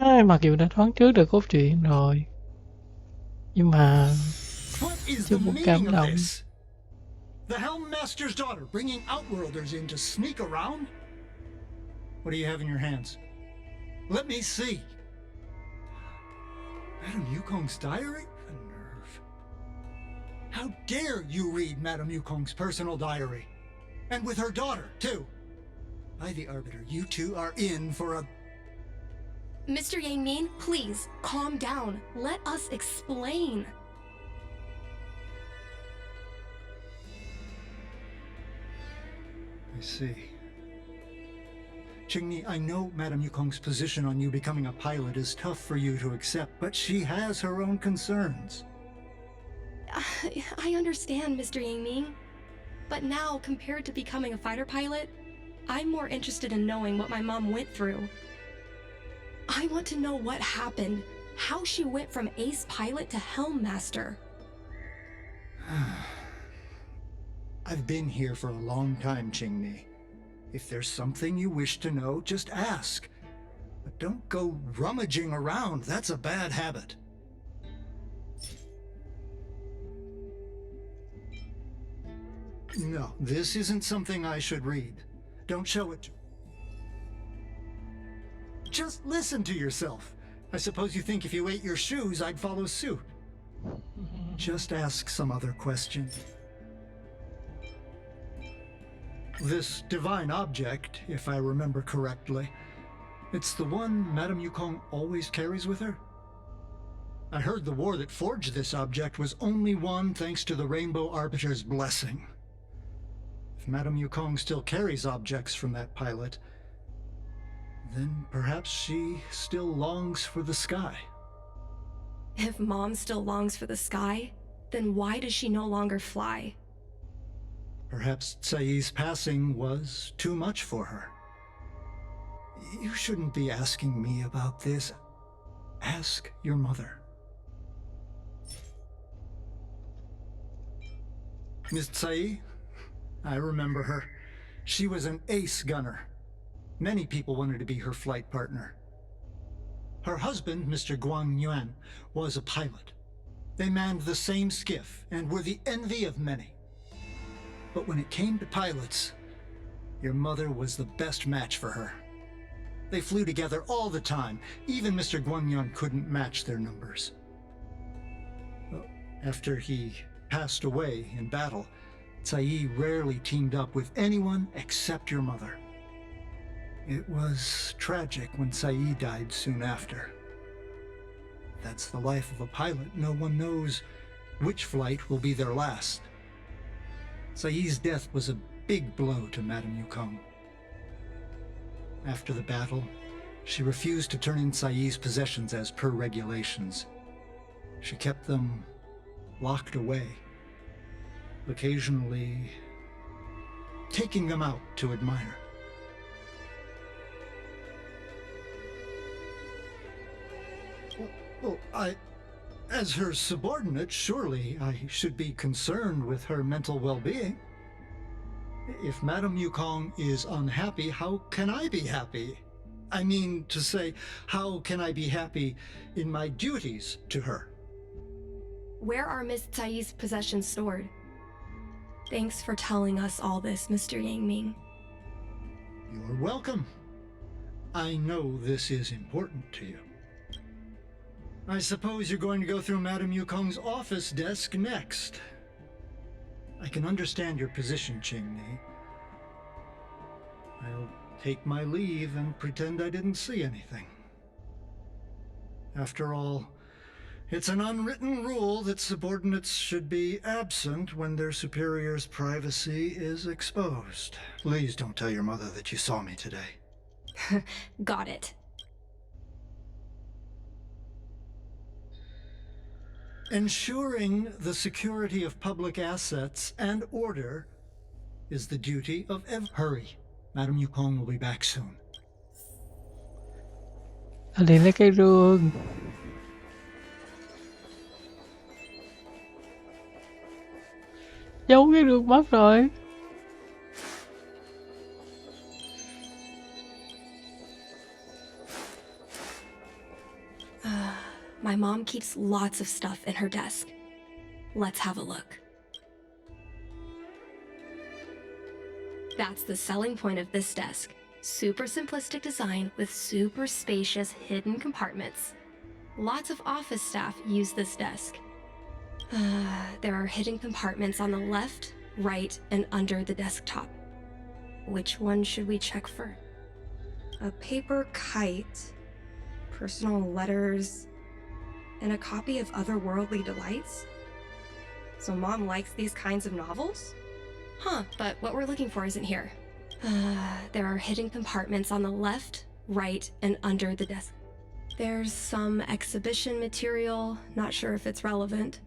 Mặc dù đã đoán trước được cốt truyện rồi, nhưng mà What is chưa the muốn meaning cảm of động. this? The Helm Master's daughter bringing Outworlders in to sneak around? What do you have in your hands? Let me see. Madame Yukong's diary? The nerve. How dare you read Madame Yukong's personal diary? And with her daughter, too. By the Arbiter, you two are in for a... Mr. Yang Ming, please, calm down. Let us explain. I see. Qingni, I know Madame Yukong's position on you becoming a pilot is tough for you to accept, but she has her own concerns. I understand, Mr. Yang Ming. But now, compared to becoming a fighter pilot, I'm more interested in knowing what my mom went through. I want to know what happened, how she went from ace pilot to helm master. I've been here for a long time, Qingni. If there's something you wish to know, just ask. But don't go rummaging around. That's a bad habit. No, this isn't something I should read. Don't show it to... Just listen to yourself. I suppose you think if you ate your shoes, I'd follow suit. Just ask some other question. This divine object, if I remember correctly, it's the one Madame Yukong always carries with her? I heard the war that forged this object was only won thanks to the Rainbow Arbiter's blessing. If Madame Yukong still carries objects from that pilot, then perhaps she still longs for the sky. If Mom still longs for the sky, then why does she no longer fly? Perhaps Tsai's passing was too much for her. You shouldn't be asking me about this. Ask your mother. Miss Tsai? I remember her. She was an ace gunner. Many people wanted to be her flight partner. Her husband, Mr. Guang Yuan, was a pilot. They manned the same skiff and were the envy of many. But when it came to pilots, your mother was the best match for her. They flew together all the time. Even Mr. Guangyuan couldn't match their numbers. After he passed away in battle, Tsai rarely teamed up with anyone except your mother. It was tragic when Tsai died soon after. That's the life of a pilot. No one knows which flight will be their last. Tsai's death was a big blow to Madame Yukong. After the battle, she refused to turn in Tsai's possessions as per regulations. She kept them locked away, occasionally taking them out to admire. Well, as her subordinate, surely I should be concerned with her mental well-being. If Madame Yukong is unhappy, how can I be happy? I mean to say, how can I be happy in my duties to her? Where are Miss Tsai's possessions stored? Thanks for telling us all this, Mr. Yang Ming. You're welcome. I know this is important to you. I suppose you're going to go through Madame Yukong's office desk next. I can understand your position, Qingni. I'll take my leave and pretend I didn't see anything. After all, it's an unwritten rule that subordinates should be absent when their superior's privacy is exposed. Please don't tell your mother that you saw me today. Got it. Ensuring the security of public assets and order is the duty of every... Hurry. Madame Yukong will be back soon. Đi lấy cái rương. Giấu cái rương mất rồi. My mom keeps lots of stuff in her desk. Let's have a look. That's the selling point of this desk. Super simplistic design with super spacious hidden compartments. Lots of office staff use this desk. There are hidden compartments on the left, right, and under the desktop. Which one should we check for? A paper kite, personal letters, and a copy of Otherworldly Delights? So Mom likes these kinds of novels? Huh, but what we're looking for isn't here. There are hidden compartments on the left, right, and under the desk. There's some exhibition material, not sure if it's relevant.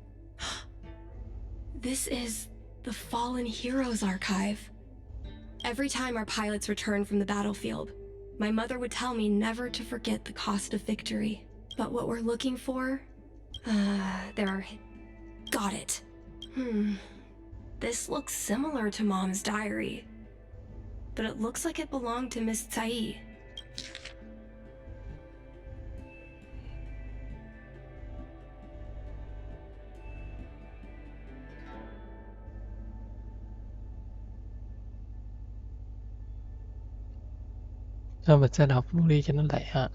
This is the Fallen Heroes Archive. Every time our pilots return from the battlefield, my mother would tell me never to forget the cost of victory. But what we're looking for? There are... Got it. This looks similar to Mom's diary, but it looks like it belonged to Miss Tsai. Thôi mình sẽ đọc luôn đi cho nó lẹ ha.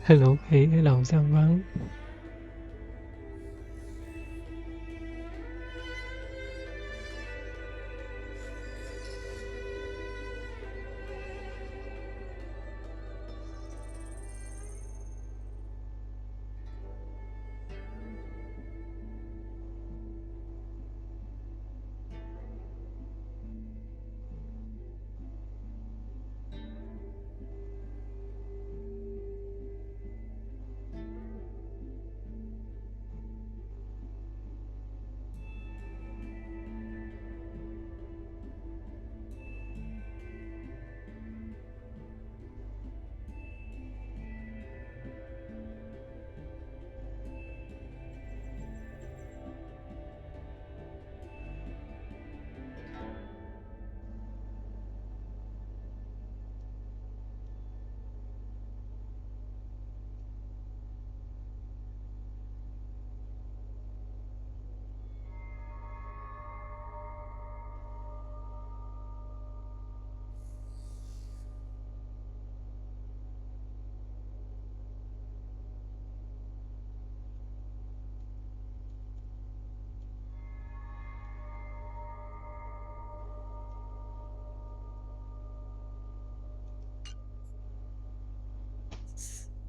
Lũ khỉ ở đầu sân bắn.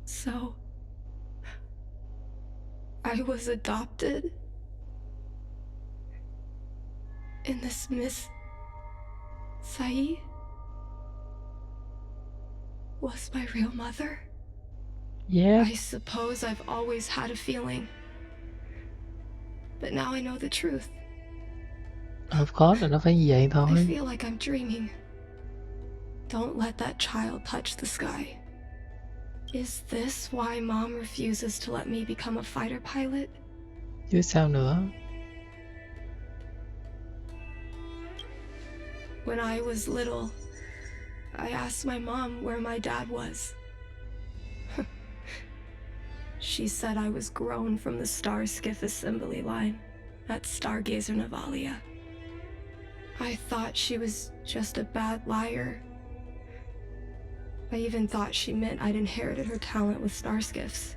So, I was adopted? And this Miss Tsai was my real mother? Yeah. I suppose I've always had a feeling. But now I know the truth. Of course là nó phải như vậy I thôi. feel like I'm dreaming. Don't let that child touch the sky. Is this why Mom refuses to let me become a fighter pilot? Chứ sao nữa. When I was little, I asked my mom where my dad was. She said I was grown from the Star Skiff assembly line at Stargazer Navalia. I thought she was just a bad liar. I even thought she meant I'd inherited her talent with star skiffs.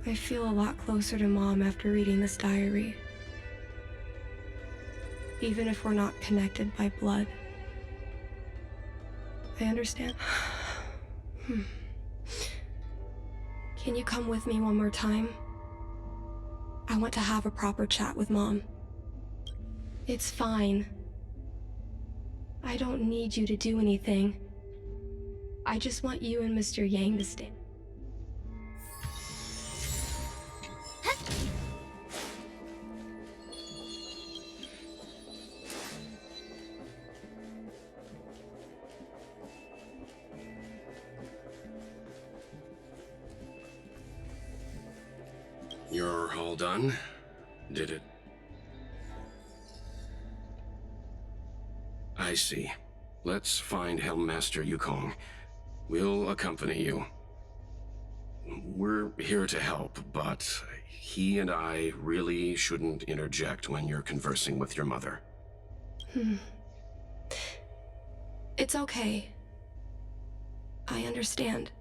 I feel a lot closer to Mom after reading this diary. Even if we're not connected by blood. I understand. Can you come with me one more time? I want to have a proper chat with Mom. It's fine. I don't need you to do anything. I just want you and Mr. Yang to stay. You're all done? Did it? I see. Let's find Helmmaster Yukong. We'll accompany you. We're here to help, but he and I really shouldn't interject when you're conversing with your mother. It's okay. I understand.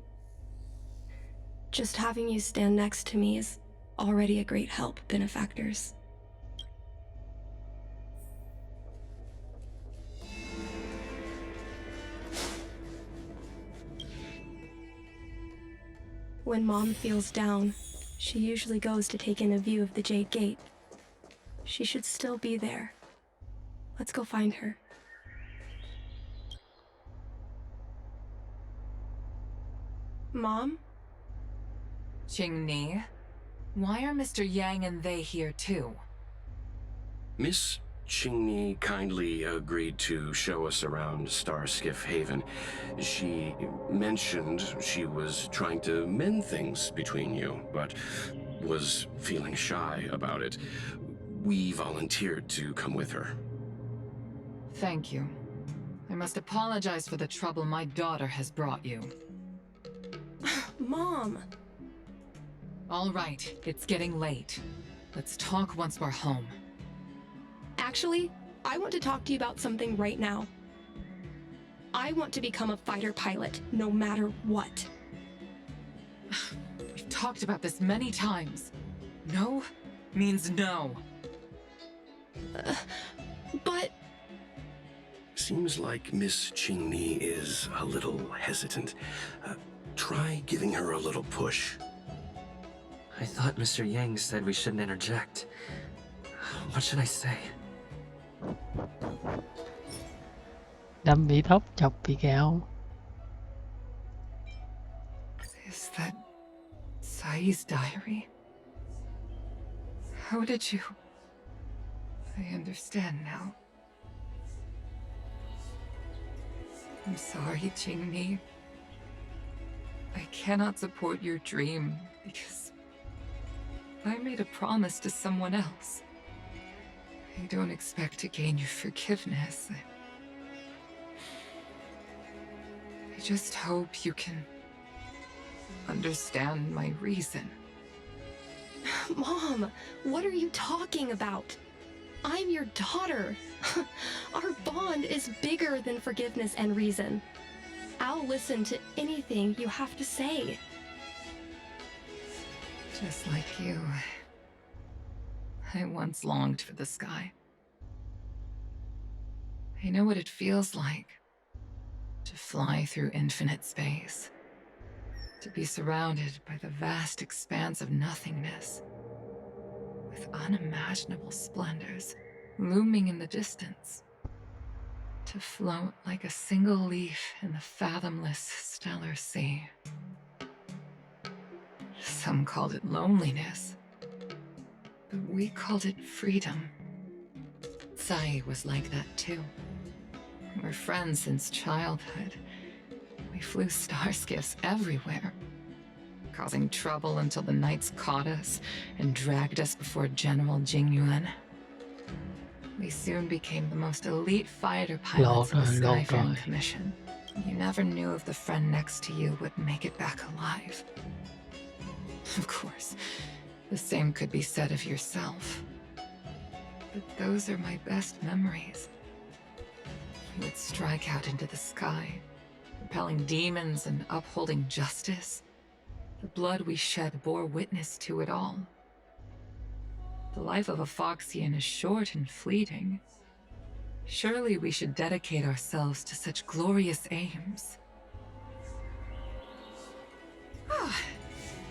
Just having you stand next to me is already a great help, benefactors. When Mom feels down, she usually goes to take in a view of the Jade Gate. She should still be there. Let's go find her. Mom? Qingni, why are Mr. Yang and they here too? Miss Qingni kindly agreed to show us around Star Skiff Haven. She mentioned she was trying to mend things between you, but was feeling shy about it. We volunteered to come with her. Thank you. I must apologize for the trouble my daughter has brought you. Mom! All right, it's getting late. Let's talk once we're home. Actually, I want to talk to you about something right now. I want to become a fighter pilot, no matter what. We've talked about this many times. No means no. But... Seems like Miss Qingni is a little hesitant. Try giving her a little push. I thought Mr. Yang said we shouldn't interject. What should I say? Đâm bị thóc, chọc bị gạo. Is that Sai's diary? How did you... I understand now. I'm sorry, Qingni. I cannot support your dream because I made a promise to someone else. I don't expect to gain your forgiveness. I just hope you can understand my reason. Mom, what are you talking about? I'm your daughter. Our bond is bigger than forgiveness and reason. I'll listen to anything you have to say. Just like you, I once longed for the sky. I know what it feels like to fly through infinite space, to be surrounded by the vast expanse of nothingness, with unimaginable splendors looming in the distance, to float like a single leaf in the fathomless stellar sea. Some called it loneliness, but we called it freedom. Sai was like that too. We're friends since childhood. We flew star skiffs everywhere, causing trouble until the knights caught us and dragged us before General Jingyuan. We soon became the most elite fighter pilots in the Skyfaring Commission. You never knew if the friend next to you would make it back alive. Of course, the same could be said of yourself. But those are my best memories. You would strike out into the sky, repelling demons and upholding justice. The blood we shed bore witness to it all. The life of a Foxian is short and fleeting. Surely we should dedicate ourselves to such glorious aims.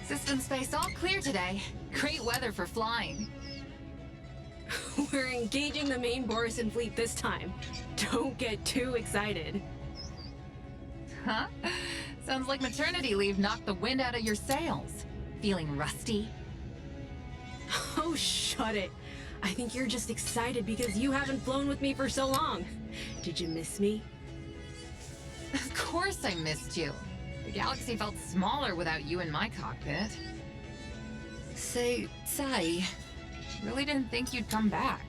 System space all clear today. Great weather for flying. We're engaging the main Borison fleet this time. Don't get too excited. Huh? Sounds like maternity leave knocked the wind out of your sails. Feeling rusty? Oh, shut it. I think you're just excited because you haven't flown with me for so long. Did you miss me? Of course I missed you. The galaxy felt smaller without you in my cockpit. Say, Sai, really didn't think you'd come back.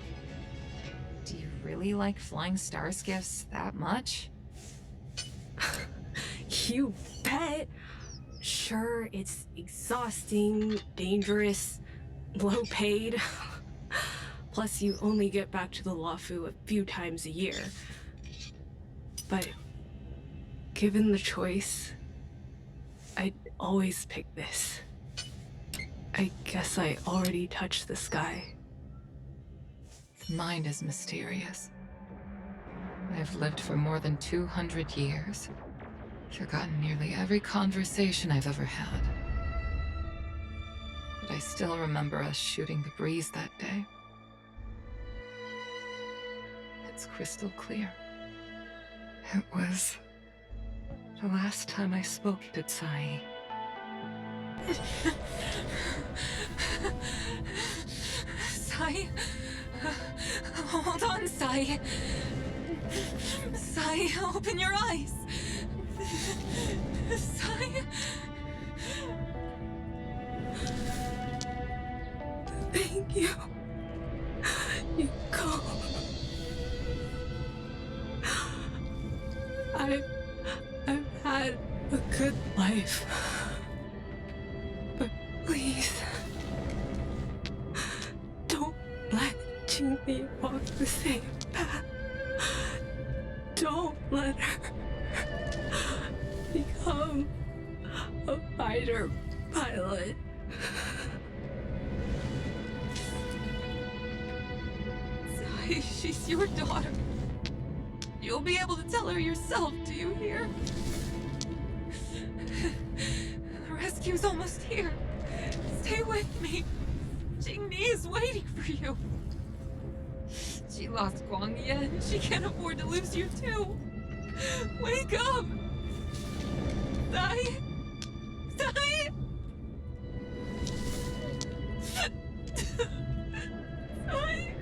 Do you really like flying starskiffs that much? You bet. Sure, it's exhausting, dangerous, low paid. Plus, you only get back to the Luofu a few times a year. But given the choice, I'd always pick this. I guess I already touched the sky. Mind is mysterious. I've lived for more than 200 years. Forgotten nearly every conversation I've ever had. But I still remember us shooting the breeze that day. It's crystal clear. It was the last time I spoke to Tsai. Sai? Hold on, Sai. Sai, open your eyes. Sai? Thank you. Yukong. I've had a good life. But please, don't let Jingli walk the same path. Don't let her become a fighter pilot. Sai, she's your daughter. You'll be able to tell her yourself, do you hear? The rescue's almost here. Stay with me. Jingni is waiting for you. She lost Guangye and she can't afford to lose you too. Wake up! Sai! Sai! Sai!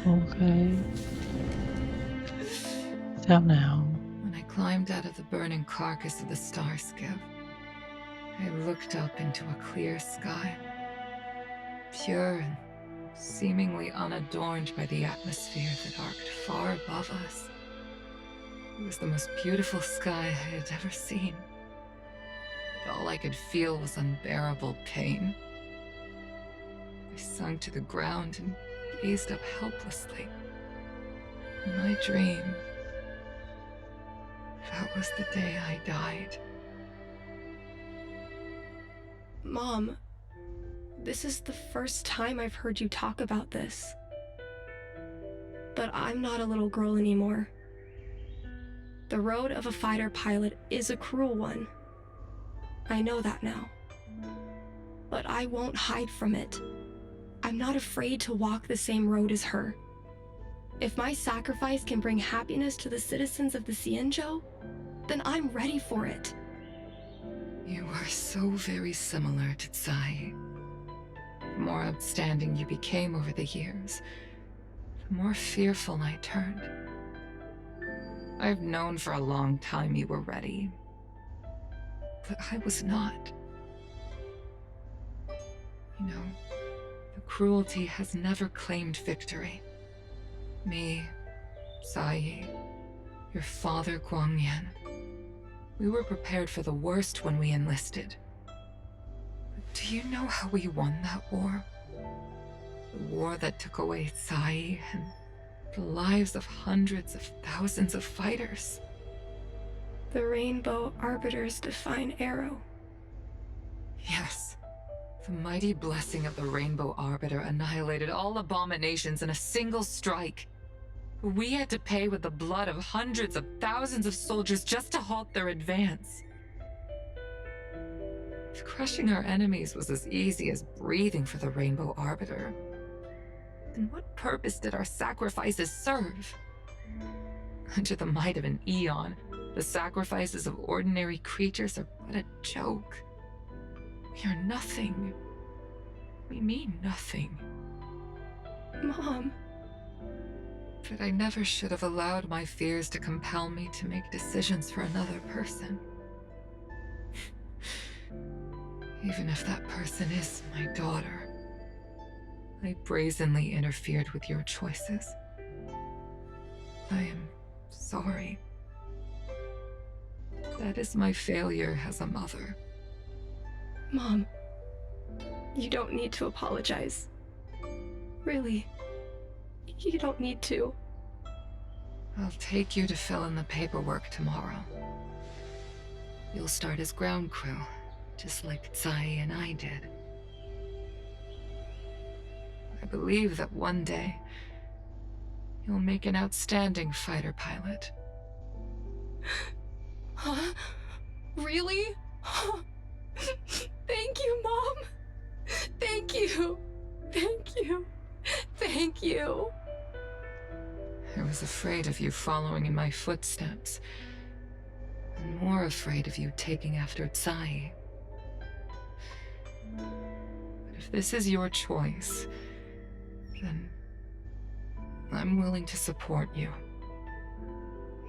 Ok. Sao nào? When I climbed out of the burning carcass of the star skiff, I looked up into a clear sky, pure and seemingly unadorned by the atmosphere that arced far above us. It was the most beautiful sky I had ever seen. But all I could feel was unbearable pain. I sunk to the ground and gazed up helplessly. In my dream, that was the day I died. Mom, this is the first time I've heard you talk about this. But I'm not a little girl anymore. The road of a fighter pilot is a cruel one. I know that now. But I won't hide from it. I'm not afraid to walk the same road as her. If my sacrifice can bring happiness to the citizens of the Xianzhou, then I'm ready for it. You are so very similar to Tsai. The more outstanding you became over the years, the more fearful I turned. I've known for a long time you were ready, but I was not. You know, the cruelty has never claimed victory. Me, Sai, your father Guangyan. We were prepared for the worst when we enlisted. But do you know how we won that war? The war that took away Sai and the lives of hundreds of thousands of fighters. The Rainbow Arbiter's divine arrow. Yes. The mighty blessing of the Rainbow Arbiter annihilated all abominations in a single strike. We had to pay with the blood of hundreds of thousands of soldiers just to halt their advance. If crushing our enemies was as easy as breathing for the Rainbow Arbiter, then what purpose did our sacrifices serve? Under the might of an eon, the sacrifices of ordinary creatures are but a joke. We are nothing. We mean nothing. Mom. But I never should have allowed my fears to compel me to make decisions for another person. Even if that person is my daughter, I brazenly interfered with your choices. I am sorry. That is my failure as a mother. Mom, you don't need to apologize. Really, you don't need to. I'll take you to fill in the paperwork tomorrow. You'll start as ground crew, just like Tsai and I did. I believe that one day, you'll make an outstanding fighter pilot. Huh? Really? Thank you, Mom. Thank you. Thank you. Thank you. I was afraid of you following in my footsteps, and more afraid of you taking after Tsai. But if this is your choice, then I'm willing to support you,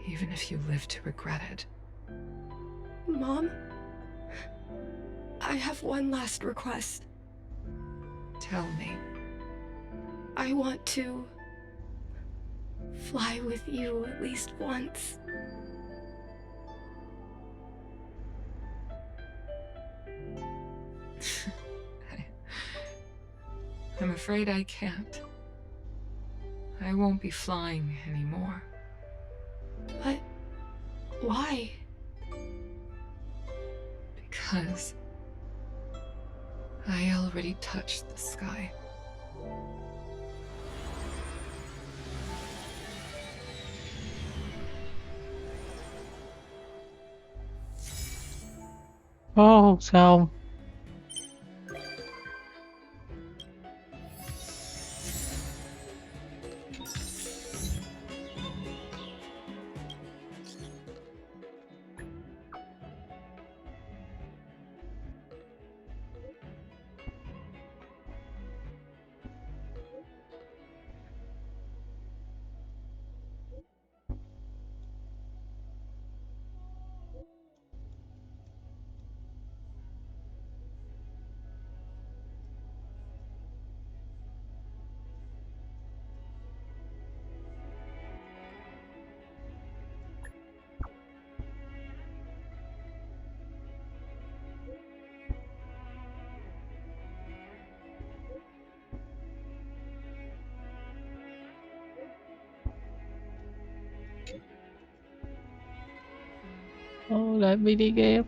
even if you live to regret it. Mom, I have one last request. Tell me. I want to fly with you at least once. I'm afraid I can't. I won't be flying anymore. But why? Because I already touched the sky. Ô, sao không? Ô, lại mini game.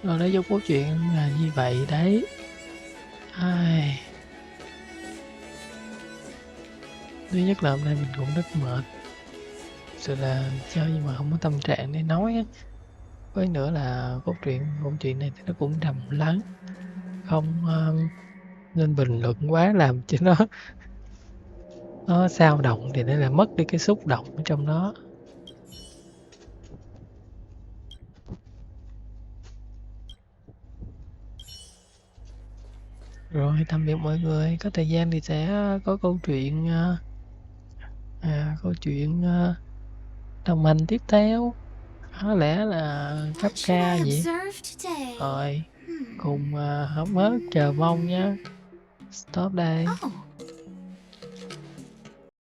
Rồi nói vô câu chuyện là như vậy đấy. Ai... Thứ nhất là hôm nay mình cũng rất mệt. Sự là chơi nhưng mà không có tâm trạng để nói á. Với nữa là câu chuyện này thì nó cũng trầm lắng. Không nên bình luận quá làm cho nó sao động thì nó là mất đi cái xúc động ở trong đó. Rồi tạm biệt mọi người, có thời gian thì sẽ có câu chuyện đồng hành tiếp theo, có lẽ là Kafka vậy. Rồi cùng hóng hớt chờ mong nha. Stop đây. Oh,